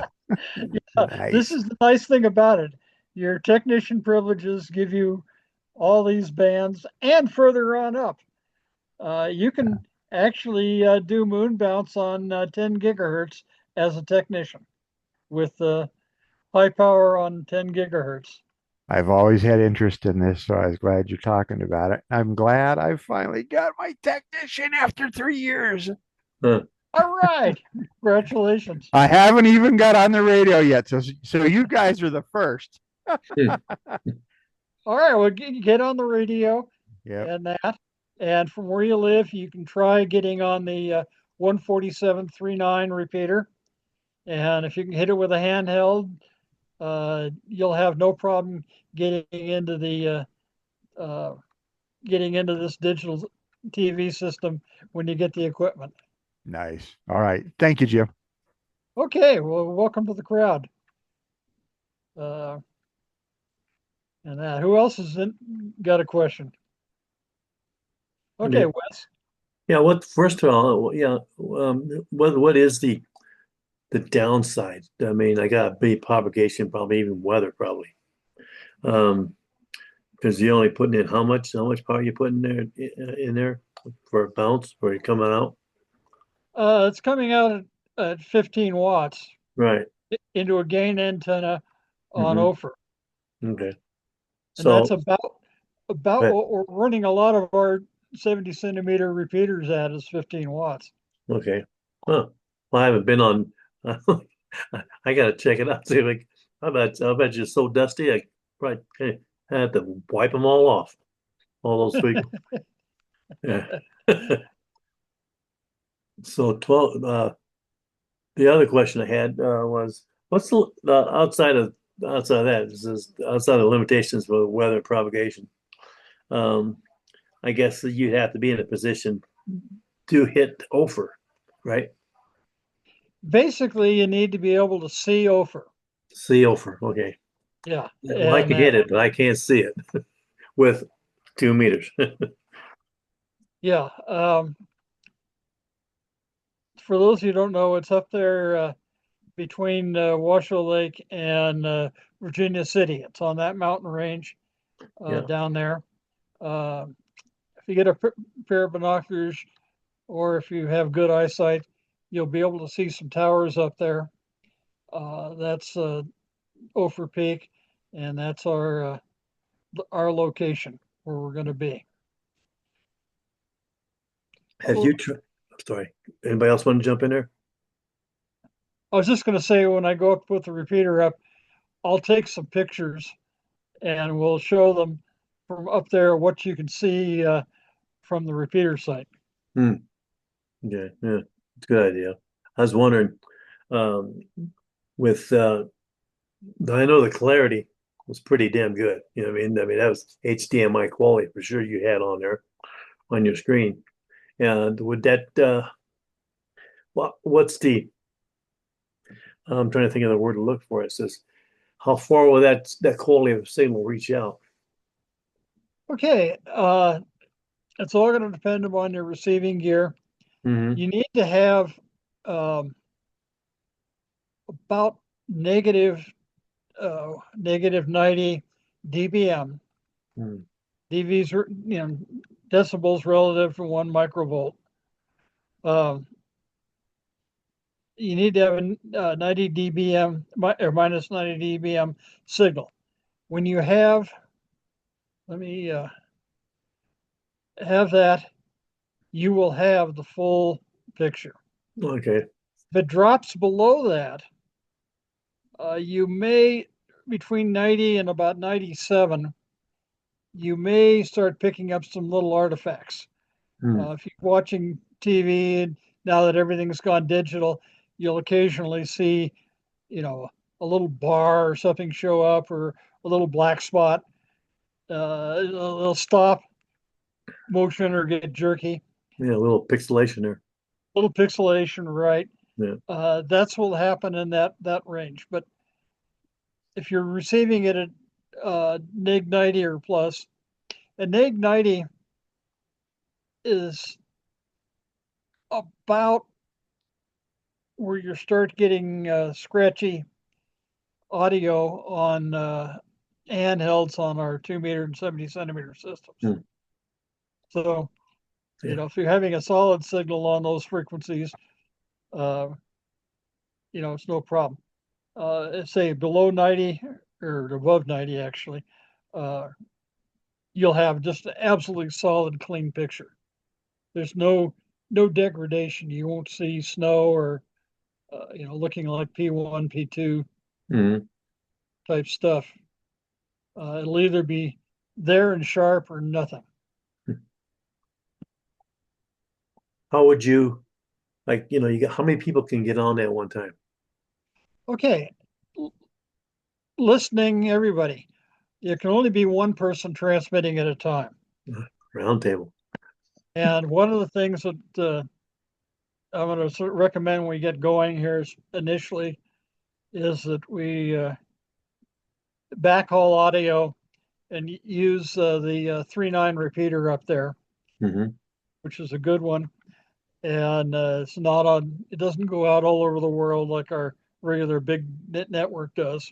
Nice. This is the nice thing about it. Your technician privileges give you all these bands and further on up. You can actually do moon bounce on 10 gigahertz as a technician with high power on 10 gigahertz. I've always had interest in this, so I was glad you're talking about it. I'm glad I finally got my technician after 3 years. All right. Congratulations. I haven't even got on the radio yet, so you guys are the first. All right, well, get on the radio and that. And from where you live, you can try getting on the 147.39 repeater. And if you can hit it with a handheld, you'll have no problem getting into this digital TV system when you get the equipment. Nice. All right. Thank you, Jim. Okay. Well, welcome to the crowd. And that. Who else has got a question? Okay, Wes. Yeah. First of all, yeah. What is the downside? I mean, I got a big propagation problem, even weather probably. Because you're only putting in how much power you putting in there for a bounce for it coming out? It's coming out at 15 watts. Right. Into a gain antenna on OFER. Okay. And that's about what we're running a lot of our 70 centimeter repeaters at is 15 watts. Okay. Huh. Well, I haven't been on. I gotta check it out. See, like, I bet you're so dusty. I probably had to wipe them all off. All those people. Yeah. So 12, the other question I had was, what's the outside of that? This is outside of the limitations for weather propagation. Um, I guess that you'd have to be in a position to hit Ophir, right? Basically, you need to be able to see Ophir. See Ophir, okay. Yeah, Well, I and can hit it, but I can't see it with 2 meters. yeah. For those who don't know, it's up there between Washoe Lake and Virginia City. It's on that mountain range Yeah. down there. Uh, if you get a pair of binoculars, or if you have good eyesight, you'll be able to see some towers up there. That's Ophir Peak, and that's our location where we're going to be. Have you tried? Sorry. Anybody else want to jump in there? I was just going to say, when I go up with the repeater up, I'll take some pictures and we'll show them from up there what you can see from the repeater site. Hmm. Okay. Yeah. It's a good idea. I was wondering, um, with I know the clarity was pretty damn good. You know what I mean? I mean, that was HDMI quality for sure you had on there on your screen. And would that what's the I'm trying to think of the word to look for. It says how far will that quality of signal reach out? Okay, it's all going to depend upon your receiving gear. Hmm. You need to have um, about negative negative 90 dBm. Hmm. dBs, decibels relative to 1 microvolt. Um, you need to have a 90 dBm or minus 90 dBm signal. When you have, let me have that, you will have the full picture. Okay. If it drops below that, you may, between 90 and about 97, you may start picking up some little artifacts. Hmm. If you're watching TV and now that everything's gone digital, you'll occasionally see, a little bar or something show up or a little black spot. It'll stop motion or get jerky. Yeah, a little pixelation there. Little pixelation, right? Yeah. That's what will happen in that range. But if you're receiving it at neg 90 or plus, and neg 90 is about where you start getting scratchy audio on handhelds on our 2 meter and 70 centimeter systems. Hmm. So, Yeah. if you're having a solid signal on those frequencies, uh, it's no problem. Say below 90 or above 90, actually, uh, you'll have just an absolutely solid, clean picture. There's no degradation. You won't see snow or looking like P1, P2 Hmm. type stuff. It'll either be there and sharp or nothing. How would you you got how many people can get on at one time? Okay, listening, everybody. It can only be one person transmitting at a time. Round table. And one of the things that I'm going to recommend when we get going here initially is that we backhaul audio and use the 3.9 repeater up there, Hmm. which is a good one. And it doesn't go out all over the world like our regular big network does.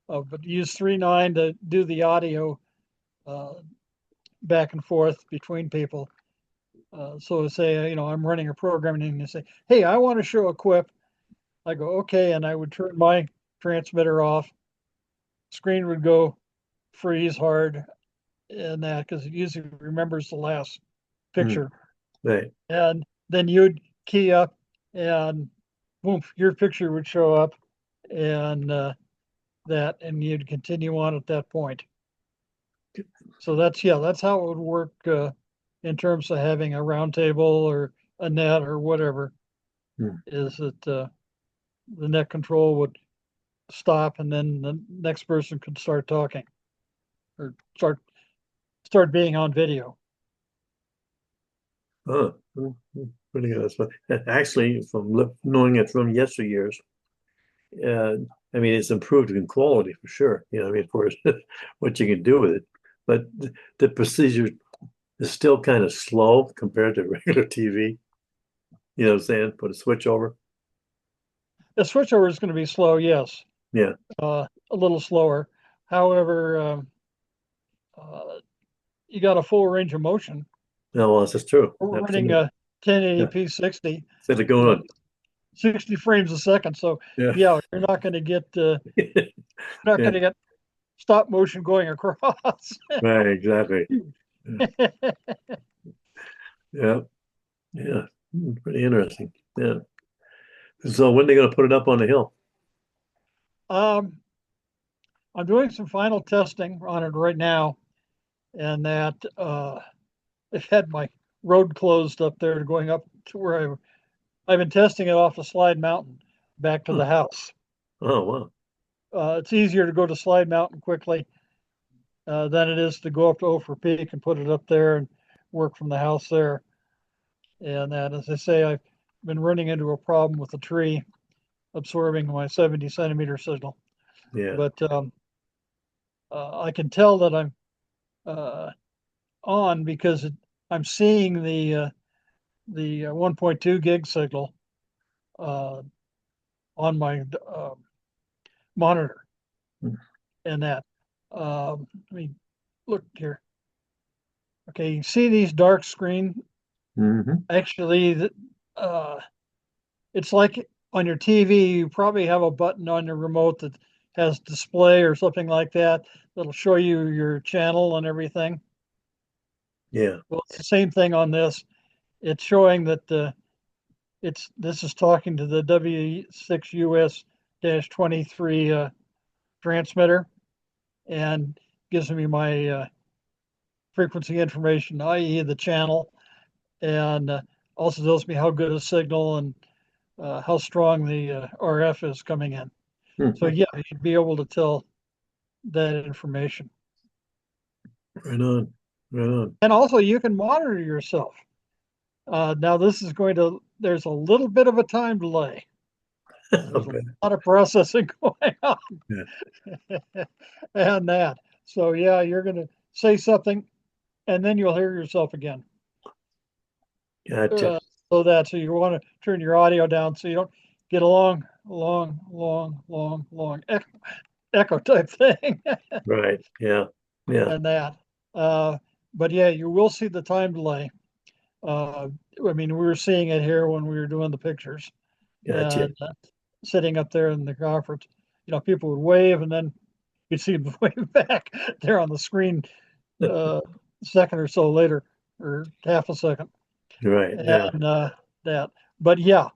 But use 3.9 to do the audio uh, back and forth between people. So say, I'm running a program and they say, hey, I want to show a quip. I go, okay. And I would turn my transmitter off. Screen would go freeze hard and that because it usually remembers the last Hmm. picture. Right. And then you'd key up and boom, your picture would show up and and you'd continue on at that point. So that's how it would work in terms of having a round table or a net or whatever, is that the net control would stop and then the next person could start talking or start being on video. Oh, pretty good. So, actually, from knowing it from yesteryears, I mean, it's improved in quality for sure. You know, I mean, for what you can do with it, but the procedure is still kind of slow compared to regular TV. You know what I'm saying? Put a switch over. The switchover is going to be slow, yes, Yeah. a little slower. However, uh, you got a full range of motion. No, well, that's true. We're running Absolutely. a 1080p 60, Instead of going on. 60 frames a second. So Yeah. yeah, you're not going to get Yeah. stop motion going across. Right. Exactly. Yeah. Yeah. Yeah. Pretty interesting. Yeah. So when are they going to put it up on the hill? I'm doing some final testing on it right now, and that they've had my road closed up there going up to where I've been testing it off the Slide Mountain back to Huh. the house. Oh, wow. It's easier to go to Slide Mountain quickly than it is to go up to Ophir Peak and put it up there and work from the house there. And that, as I say, I've been running into a problem with the tree absorbing my 70 centimeter signal. Yeah. But I can tell that I'm on because I'm seeing the 1.2 gig signal on my monitor, Hmm. and that. Let me look here. Okay, you see these dark screen. Mm-hmm. Actually, it's like on your TV. You probably have a button on your remote that has display or something like that that'll show you your channel and everything. Yeah. Well, it's the same thing on this. It's showing that this is talking to the W6US-23 transmitter and gives me my frequency information, i.e. the channel, and also tells me how good a signal and how strong the RF is coming in. So Hmm. yeah, you should be able to tell that information. Right on. Right on. And also you can monitor yourself. Now there's a little bit of a time delay. There's a Okay. lot of processing going on Yeah. and that. So yeah, you're gonna say something and then you'll hear yourself again. Gotcha. Uh, so you want to turn your audio down so you don't get a long echo type thing Right. Yeah. Yeah. and that. Uh, but yeah, you will see the time delay. Uh, I mean, we were seeing it here when we were doing the pictures Gotcha. and sitting up there in the conference. You know, people would wave and then you'd see them wave back there on the screen a second or so later, or half a second. Right. Yeah. And that. But yeah,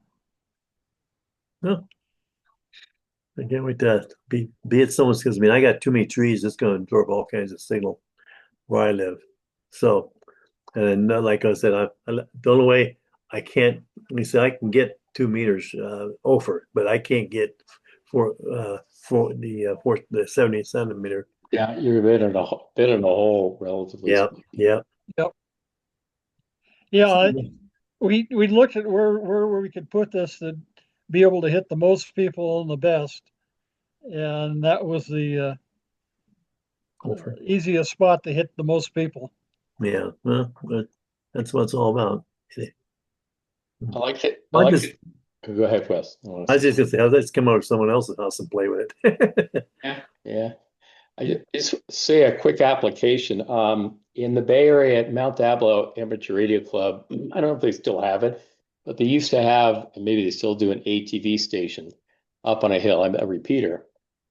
No, I can't wait to be at someone's because I mean I got too many trees that's going to absorb all kinds of signal where I live. So and like I said, the only way I can't let me say I can get 2 meters over, but I can't get for the 70 centimeter. Yeah, you're a bit in a hole, relatively Yeah. speaking. Yeah. yep, yeah. We looked at where we could put this to be able to hit the most people and the best, and that was the Over. easiest spot to hit the most people. Yeah. Well, that's what it's all about. I like it. I I like just it. Go ahead, Wes. I was just gonna say, let's come over to someone else's house and play with it. Yeah, yeah. I just say a quick application. In the Bay Area at Mount Diablo Amateur Radio Club, I don't know if they still have it, but they used to have, and maybe they still do, an ATV station up on a hill, a repeater.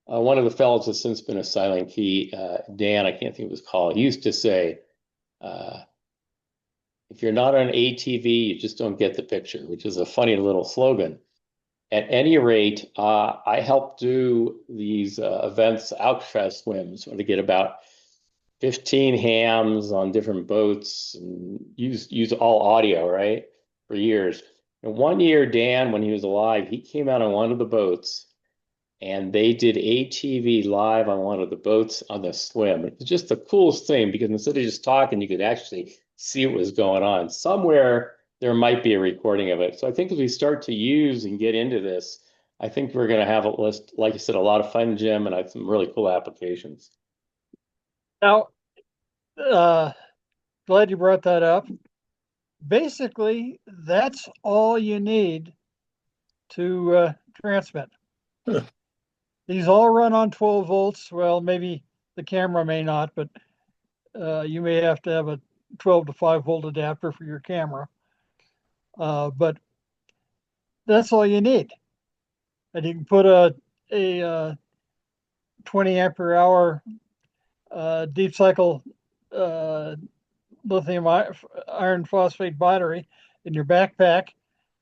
One of the fellows has since been a silent key, Dan, I can't think of his call, he used to say, uh, if you're not on an ATV, you just don't get the picture, which is a funny little slogan. At any rate, I helped do these events, Outfest swims, where to get about 15 hams on different boats and use all audio, right? for years. And one year, Dan, when he was alive, he came out on one of the boats and they did ATV live on one of the boats on the swim. It was just the coolest thing because instead of just talking, you could actually see what was going on. Somewhere there might be a recording of it. So I think as we start to use and get into this, I think we're going to have a list, like you said, a lot of fun, Jim, and some really cool applications. Now, glad you brought that up. Basically, that's all you need to transmit. Huh. These all run on 12 volts. Well, maybe the camera may not, but you may have to have a 12 to 5 volt adapter for your camera. But that's all you need. And you can put a 20 ampere hour deep cycle lithium iron phosphate battery in your backpack,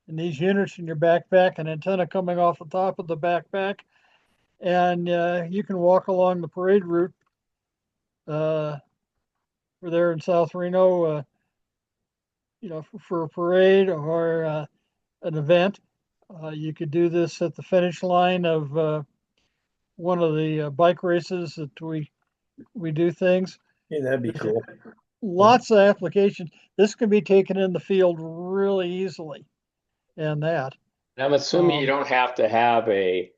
and these units in your backpack, an antenna coming off the top of the backpack, and you can walk along the parade route. We're there in South Reno, for a parade or an event. You could do this at the finish line of one of the bike races that we do things. Yeah, that'd be cool. Lots of applications. This can be taken in the field really easily, and that. And I'm assuming you don't have to have a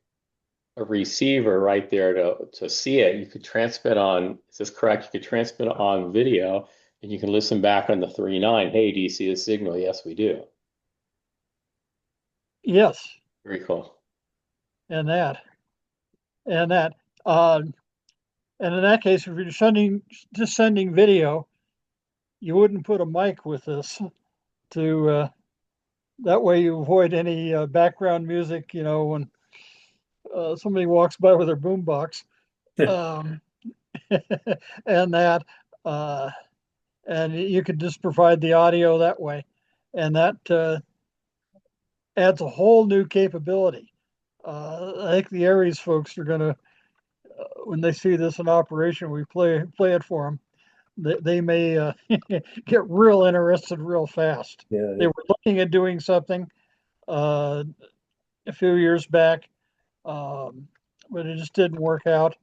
receiver right there to see it. You could transmit on, is this correct? You could transmit on video and you can listen back on the 3.9. Hey, do you see the signal? Yes, we do. Yes, Very cool. and that. And in that case, if you're just sending video, you wouldn't put a mic with this to that way you avoid any background music, when somebody walks by with their boombox. And that, and you could just provide the audio that way. And that adds a whole new capability. I think the Aries folks are going to, when they see this in operation, we play it for them. They may get real interested real fast. Yeah, They were looking at doing something a few years back, but it just didn't work out.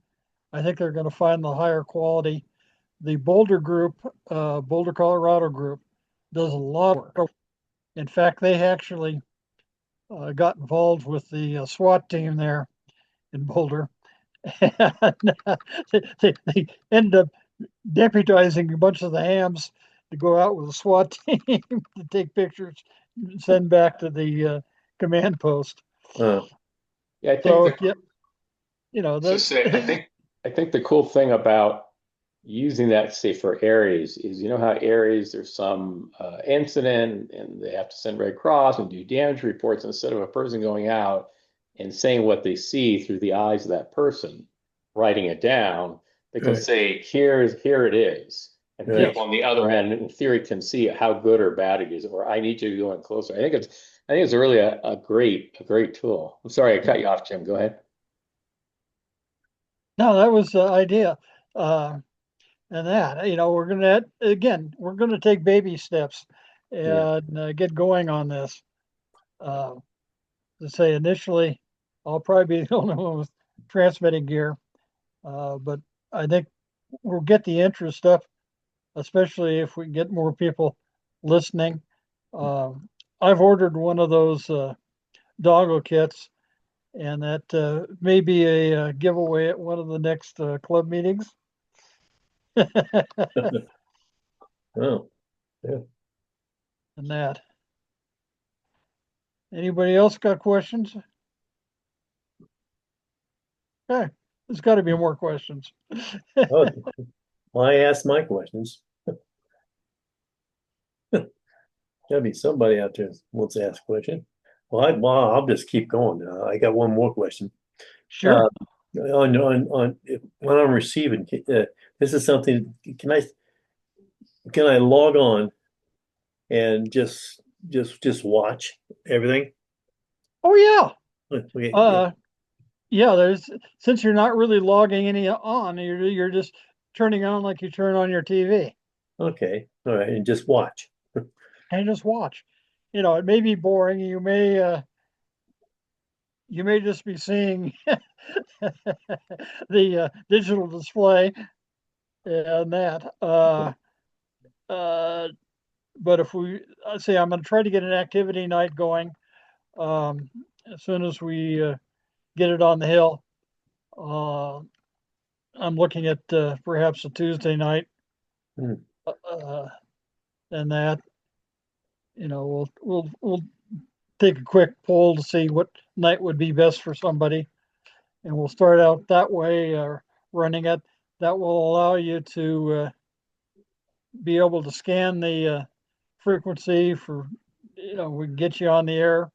I think they're going to find the higher quality. The Boulder group, Boulder, Colorado group, does a lot of work. In fact, they actually got involved with the SWAT team there in Boulder. And they ended up deputizing a bunch of the hams to go out with a SWAT team to take pictures and send back to the command post. Yeah, I think So, I think the cool thing about using that, say, for Aries is, how Aries, there's some incident and they have to send Red Cross and do damage reports instead of a person going out and saying what they see through the eyes of that person, writing it down. They can say, here it is. And people on the other end, in theory, can see how good or bad it is, or I need you to go in closer. I think it's really a great tool. I'm sorry I cut you off, Jim. Go ahead. No, that was the idea. And that, we're going to take baby steps and get going on this. To say initially, I'll probably be the only one with transmitting gear, but I think we'll get the interest up, especially if we get more people listening. I've ordered one of those doggle kits, and that may be a giveaway at one of the next club meetings. Oh, yeah. And that. Anybody else got questions? Okay, there's got to be more questions. Oh, well, I asked my questions. Gotta be somebody out there wants to ask a question. Well, I'll just keep going. I got one more question. Sure. When I'm receiving, this is something. Can I log on and just watch everything? Oh yeah. Okay, Yeah. Since you're not really logging any on, you're just turning on like you turn on your TV. okay, all right, and just watch. And just watch. it may be boring. You may just be seeing the digital display and that. Uh, but if I say I'm going to try to get an activity night going um, as soon as we get it on the hill. Uh, I'm looking at perhaps a Tuesday night, Hmm. uh, and that we'll take a quick poll to see what night would be best for somebody, and we'll start out that way, running it. That will allow you to be able to scan the frequency for, we can get you on the air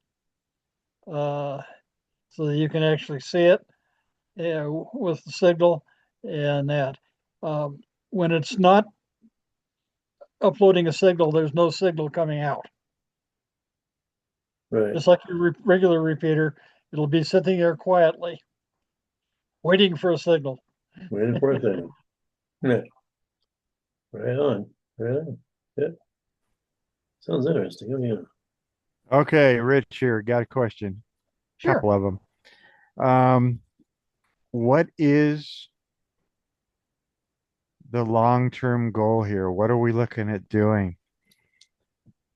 uh, so that you can actually see it with the signal and that. Um, when it's not uploading a signal, there's no signal coming out. Right. Just like your regular repeater, it'll be sitting there quietly, waiting for a signal. Waiting for a thing. Yeah. Right on. Right on. Yeah. Sounds interesting. Oh, yeah. Okay, Rich here. Got a question. Sure. Couple of them. What is the long-term goal here? What are we looking at doing?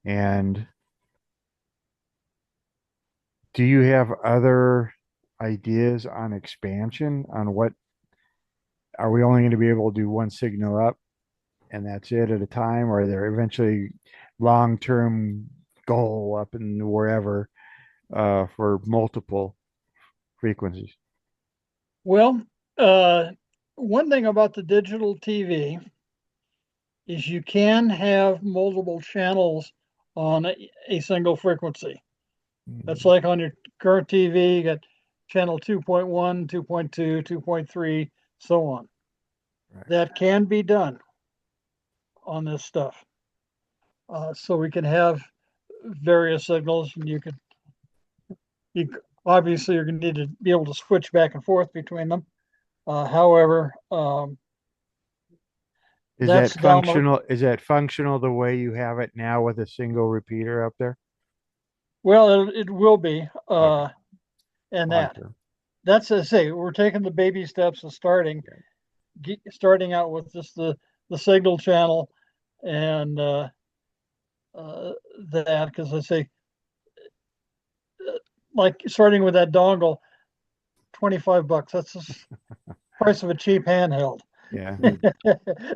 And do you have other ideas on expansion on what are we only going to be able to do one signal up and that's it at a time, or are there eventually long-term goal up in wherever for multiple frequencies? Well, uh, one thing about the digital TV is you can have multiple channels on a single frequency. That's like on your current TV, you got channel 2.1, 2.2, 2.3, so on. Right. That can be done on this stuff. So we can have various signals, and you obviously you're going to need to be able to switch back and forth between them. However, Is that's that down the functional? Is that functional the way you have it now with a single repeater up there? well, it will be, Okay, and long term. that's to say we're taking the baby steps of Yeah. starting out with just the signal channel and uh, that because I say like starting with that dongle, $25. That's the price of a cheap handheld. Yeah, Hmm.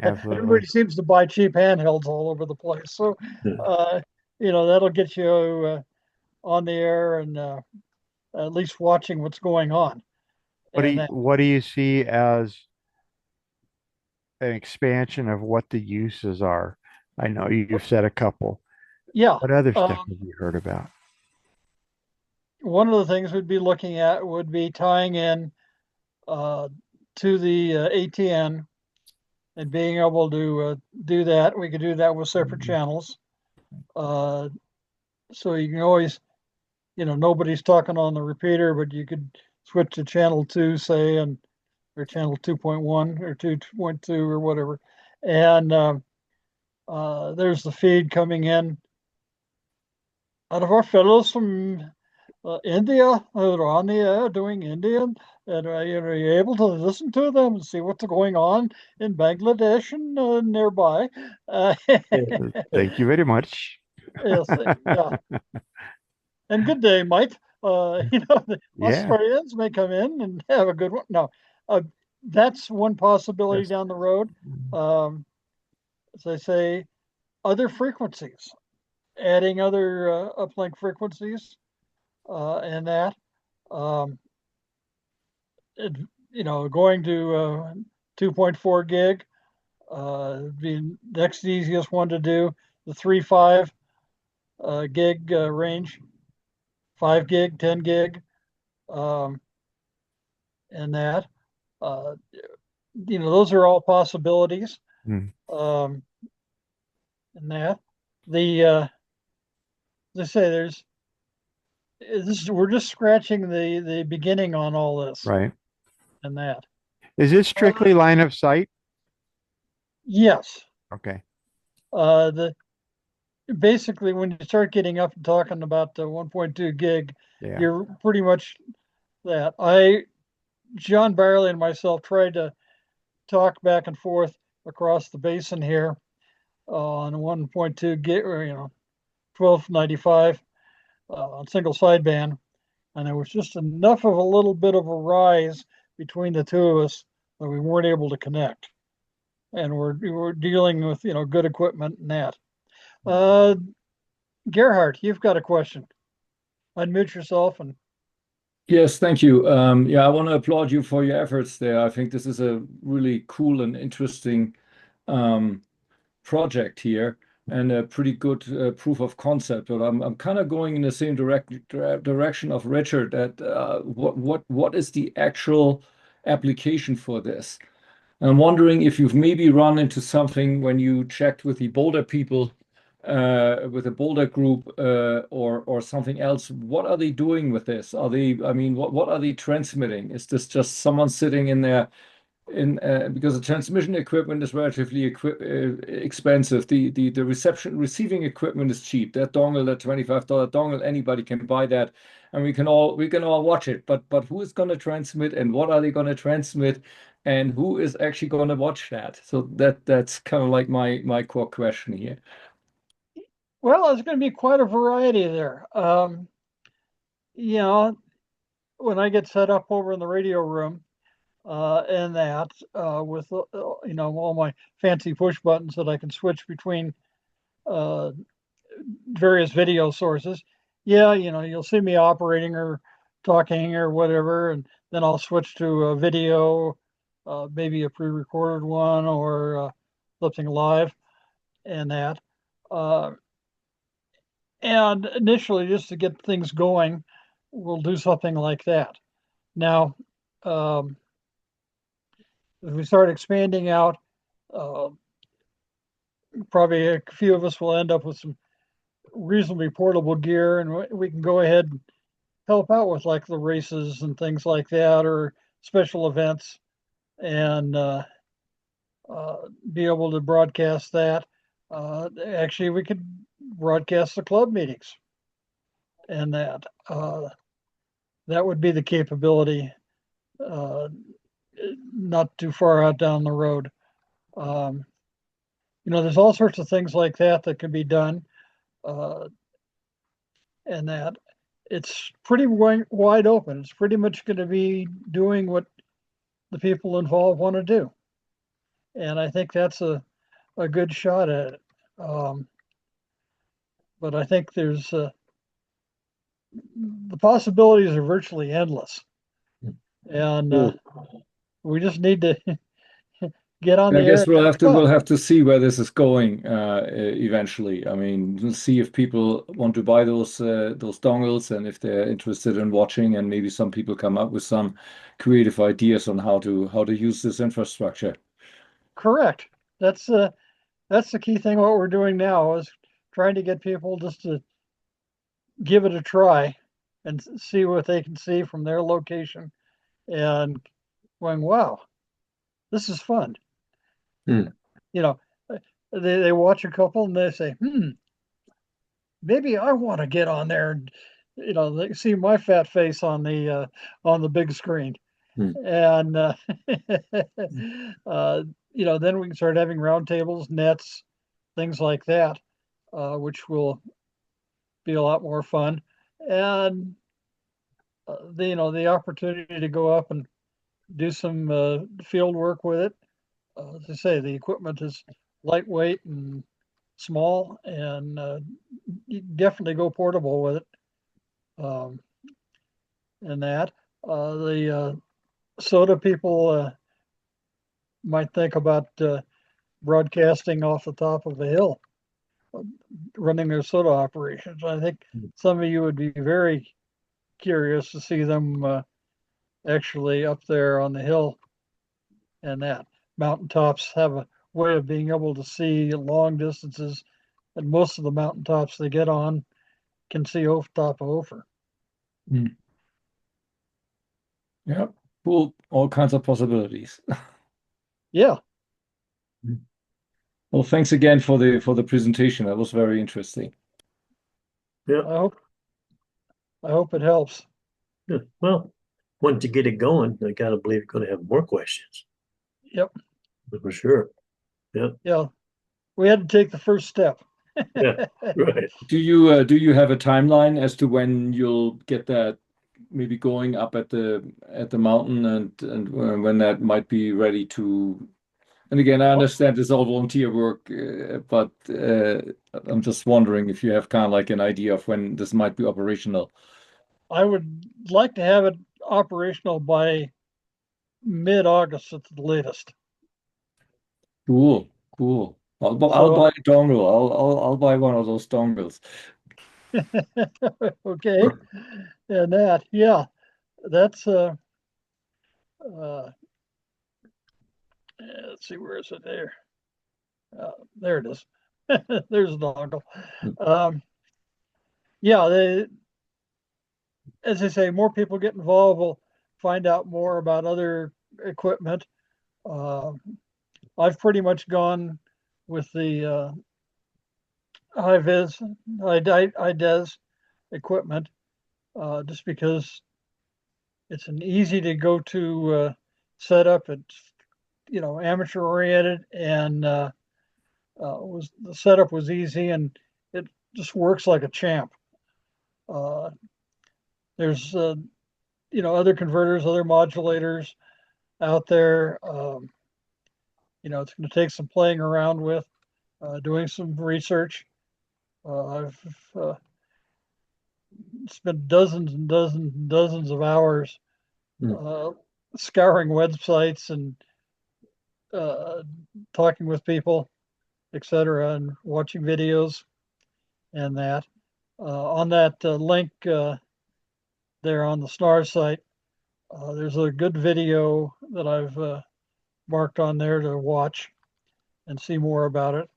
absolutely. Everybody seems to buy cheap handhelds all over the place. So, Yeah. uh, that'll get you on the air and at least watching what's going on. And What do you see as an expansion of what the uses are? I know you've said a couple. yeah, What other stuff um, have you heard about? one of the things we'd be looking at would be tying in uh, to the ATN and being able to do that. We could do that with separate channels. Uh, so you can always, nobody's talking on the repeater, but you could switch to channel two, say, and or channel 2.1 or 2.2 or whatever. And there's the feed coming in out of our fellows from India that are on the air doing Indian. And you're able to listen to them and see what's going on in Bangladesh and nearby. Yeah. Thank you very much. Yes, yeah. And good day, Mike. The Yeah, Australians may come in and have a good one. No, uh, that's one possibility yes. down the road. Um, as I say, other frequencies, adding other uplink frequencies, and that. Um, it, going to 2.4 gig, the next easiest one to do, the 3.5 gig range, 5 gig, 10 gig, um, and that. Uh, those are all possibilities. Hmm. Um, and that. The As I say, we're just scratching the beginning on all this Right. and that. Is this Uh, strictly line of sight? yes. Okay. The basically when you start getting up and talking about the 1.2 gig, Yeah. you're pretty much that. John Byerly and myself tried to talk back and forth across the basin here on 1.2 gig, or 1295 on single sideband, and there was just enough of a little bit of a rise between the two of us that we weren't able to connect. And we're dealing with good equipment and that. Gerhard, you've got a question. Unmute yourself and Yes, thank you. Yeah, I want to applaud you for your efforts there. I think this is a really cool and interesting um, project here and a pretty good proof of concept. But I'm kind of going in the same direction of Richard. That what is the actual application for this? I'm wondering if you've maybe run into something when you checked with the Boulder people, with the Boulder group, or something else. What are they doing with this? I mean, what are they transmitting? Is this just someone sitting in there because the transmission equipment is relatively expensive. The receiving equipment is cheap. That dongle, that $25 dongle, anybody can buy that, and we can all watch it. But who is going to transmit, and what are they going to transmit, and who is actually going to watch that? So that's kind of like my core question here. well, there's going to be quite a variety there. You know, when I get set up over in the radio room, and that with all my fancy push buttons that I can switch between uh, various video sources. Yeah, you'll see me operating or talking or whatever, and then I'll switch to a video, maybe a pre-recorded one or something live and that. Uh, and initially, just to get things going, we'll do something like that. Now, um, if we start expanding out, uh, probably a few of us will end up with some reasonably portable gear, and we can go ahead and help out with like the races and things like that, or special events, and uh, be able to broadcast that. Actually, we could broadcast the club meetings, and that would be the capability. Uh, Not too far out down the road. Um, there's all sorts of things like that that can be done, uh, and that it's pretty wide open. It's pretty much going to be doing what the people involved want to do, and I think that's a good shot at it. But I think the possibilities are virtually endless, and we just need to get on I the air guess and have we'll fun. have to see where this is going eventually. I mean, we'll see if people want to buy those dongles and if they're interested in watching, and maybe some people come up with some creative ideas on how to use this infrastructure. Correct. That's the key thing. What we're doing now is trying to get people just to give it a try and see what they can see from their location, and going, wow, this is fun. Hmm. You know, they watch a couple and they say, maybe I want to get on there and they see my fat face on the big screen, Hmm. and then we can start having roundtables, nets, things like that, which will be a lot more fun, and the opportunity to go up and do some field work with it. As I say, the equipment is lightweight and small, and you can definitely go portable with it. Um, and that the soda people might think about broadcasting off the top of a hill, running their soda operations. I think some of you would be very curious to see them actually up there on the hill, and that mountaintops have a way of being able to see long distances, and most of the mountaintops they get on can see over top of Ophir. Mm. Yeah, cool. All kinds of possibilities. Yeah. Well, thanks again for the presentation. That was very interesting. Yeah. I hope it helps. Yeah. Well, once you get it going, I gotta believe you're gonna have more questions Yep. for sure. Yeah. We had to take the first step. Yeah. Right. Do you have a timeline as to when you'll get that maybe going up at the mountain and when that might be ready to? And again, I understand it's all volunteer work, but I'm just wondering if you have kind of like an idea of when this might be operational. I would like to have it operational by mid-August at the latest. Cool, cool. I'll So, buy a dongle. I'll buy one of those dongles. okay. And that, yeah, that's let's see, where is it there? There it is. There's the dongle. Yeah, as I say, more people get involved, will find out more about other equipment. I've pretty much gone with the high-vis, high-des equipment, just because it's an easy to go to setup. It's, amateur oriented, and the setup was easy, and it just works like a champ. There's other converters, other modulators out there. It's going to take some playing around with, doing some research. I've spent dozens and dozens and dozens of hours scouring websites and talking with people, etc., and watching videos and that. On that link there on the SNARS site, there's a good video that I've marked on there to watch and see more about it.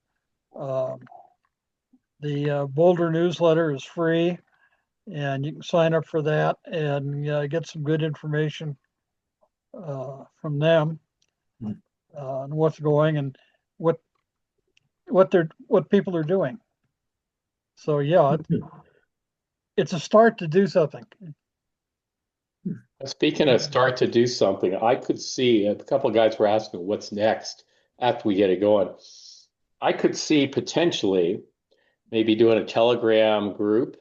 The Boulder newsletter is free, and you can sign up for that and get some good information from them on what's going and what people are doing. So yeah, it's a start to do something. Speaking of start to do something, I could see a couple of guys were asking what's next after we get it going. I could see potentially maybe doing a Telegram group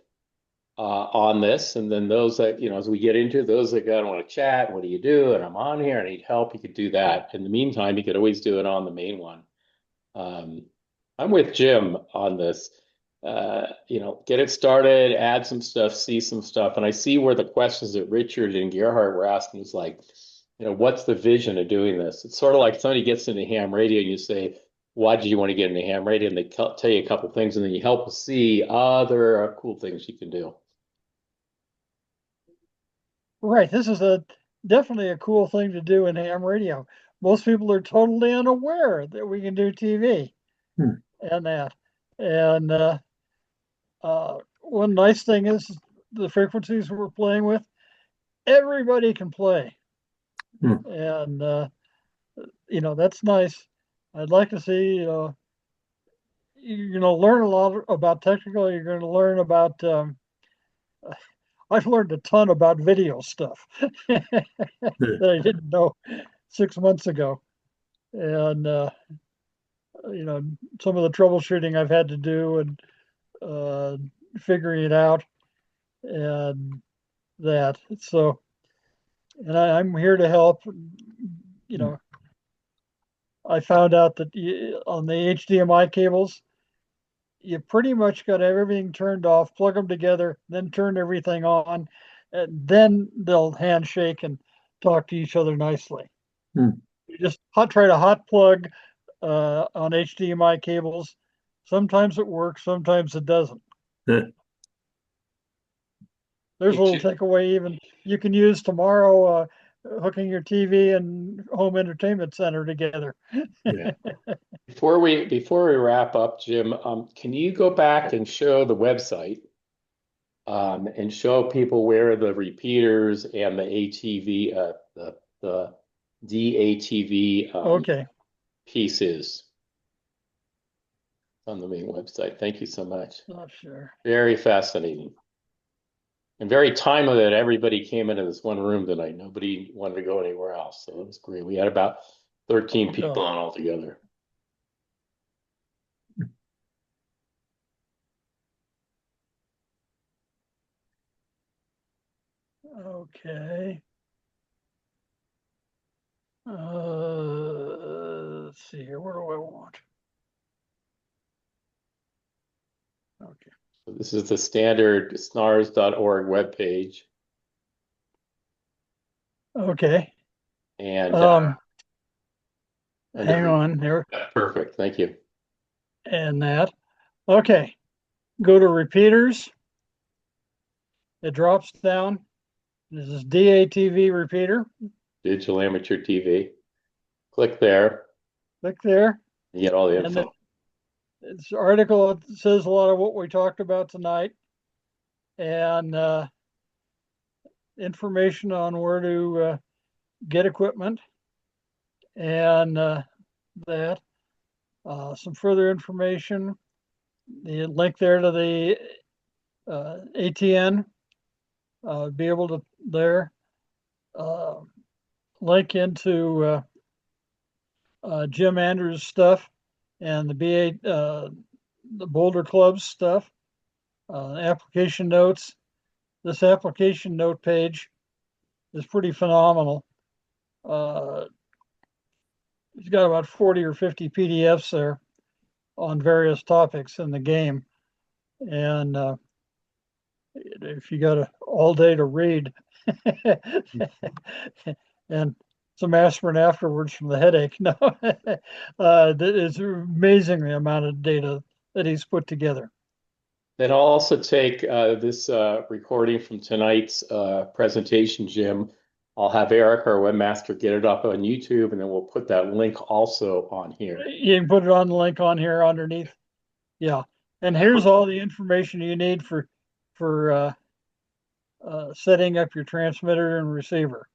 on this, and then those that, as we get into those that don't want to chat, what do you do? And I'm on here, I need help. You could do that. In the meantime, you could always do it on the main one. I'm with Jim on this. Get it started, add some stuff, see some stuff. And I see where the questions that Richard and Gerhard were asking is like, what's the vision of doing this? It's sort of like somebody gets into ham radio and you say, why did you want to get into ham radio? And they tell you a couple things, and then you help see other cool things you can do. Right. This is definitely a cool thing to do in ham radio. Most people are totally unaware that we can do TV and that. And one nice thing is the frequencies we're playing with, everybody can play. And, that's nice. I'd like to see, you're going to learn a lot about technical. You're going to learn about, I've learned a ton about video stuff that I didn't know 6 months ago. And, some of the troubleshooting I've had to do and figuring it out and that. So, and I'm here to help. I found out that on the HDMI cables, you pretty much got everything turned off, plug them together, then turn everything on, and then they'll handshake and talk to each other nicely. You just try to hot plug on HDMI cables. Sometimes it works, sometimes it doesn't. There's a little takeaway even you can use tomorrow, hooking your TV and home entertainment center together. Yeah. Before we wrap up, Jim, can you go back and show the website and show people where the repeaters and the ATV, the DATV Okay. piece is? on the main website. Thank you so much. Oh, sure. Very fascinating. And very timely that everybody came into this one room tonight. Nobody wanted to go anywhere else. So it was great. We had about 13 people on altogether. Okay. Let's see here. What do I want? Okay. So this is the standard snars.org webpage. Okay. And hang on there. Perfect. Thank you. And that. Okay. Go to repeaters. It drops down. This is DATV repeater. Digital amateur TV. Click there. Click there. You get all the And info. this article says a lot of what we talked about tonight, and information on where to get equipment, and that. Some further information. The link there to the ATN. Be able to there link into Jim Andrews' stuff and the BA, the Boulder Club's stuff, application notes. This application note page is pretty phenomenal. He's got about 40 or 50 PDFs there on various topics in the game. And if you got all day to read and some aspirin afterwards from the headache, no, it's amazing the amount of data that he's put together. Then I'll also take this recording from tonight's presentation, Jim. I'll have Eric, our webmaster, get it up on YouTube, and then we'll put that link also on here. You can put it on the link on here underneath. Yeah. And here's all the information you need for setting up your transmitter and receiver.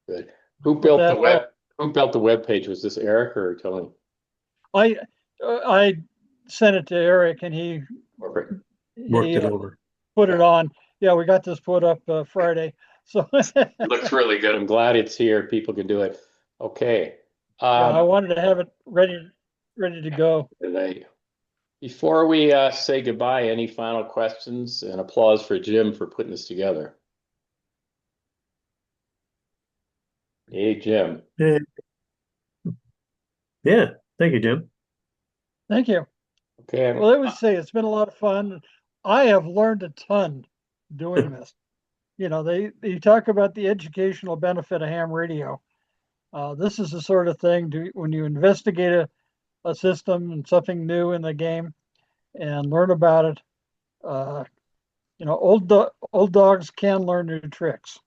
Good. Who built the web page? Was this Eric or Tony? I sent it to Eric and he worked it over. Put it on. Yeah, we got this put up Friday. So it looks really good. I'm glad it's here. People can do it. Okay. Yeah, I wanted to have it ready to go. Before we say goodbye, any final questions? And applause for Jim for putting this together. Hey, Jim. Yeah. Thank you, Jim. Thank you. Okay. Well, I would say it's been a lot of fun. I have learned a ton doing this. You know, they talk about the educational benefit of ham radio. This is the sort of thing when you investigate a system and something new in the game and learn about it. You know, old dogs can learn new tricks.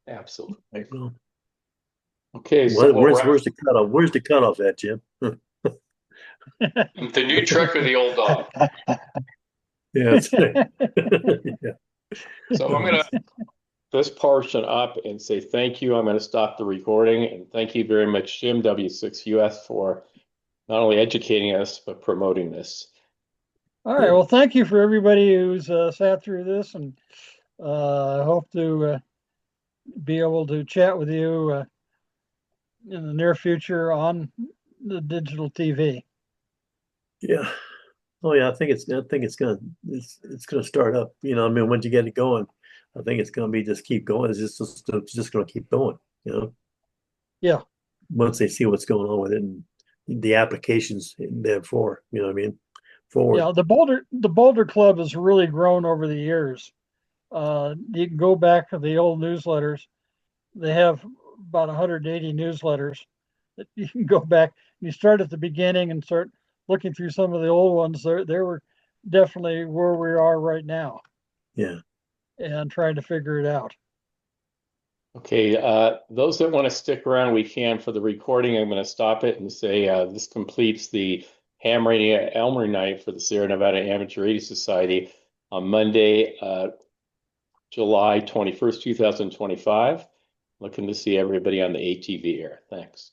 Absolutely. Okay, so where's the cutoff? Where's the cutoff at, Jim? The new trick or the old dog? Yeah. Yeah. So I'm going to this portion up and say thank you. I'm going to stop the recording, and thank you very much, Jim W6US, for not only educating us but promoting this. All right. Well, thank you for everybody who's sat through this, and I hope to be able to chat with you in the near future on the digital TV. Yeah. Oh yeah, I think it's gonna start up. You know, I mean, once you get it going, I think it's gonna be just keep going. It's just gonna keep going. You know. Yeah. Once they see what's going on with it and the applications therefore, you know what I mean? Forward. Yeah, the Boulder Club has really grown over the years. You can go back to the old newsletters. They have about 180 newsletters that you can go back. You start at the beginning and start looking through some of the old ones. They were definitely where we are right now. Yeah. And trying to figure it out. Okay, those that want to stick around, we can. For the recording, I'm going to stop it and say this completes the ham radio Elmering night for the Sierra Nevada Amateur Radio Society on Monday, July 21st, 2025. Looking to see everybody on the ATV air. Thanks.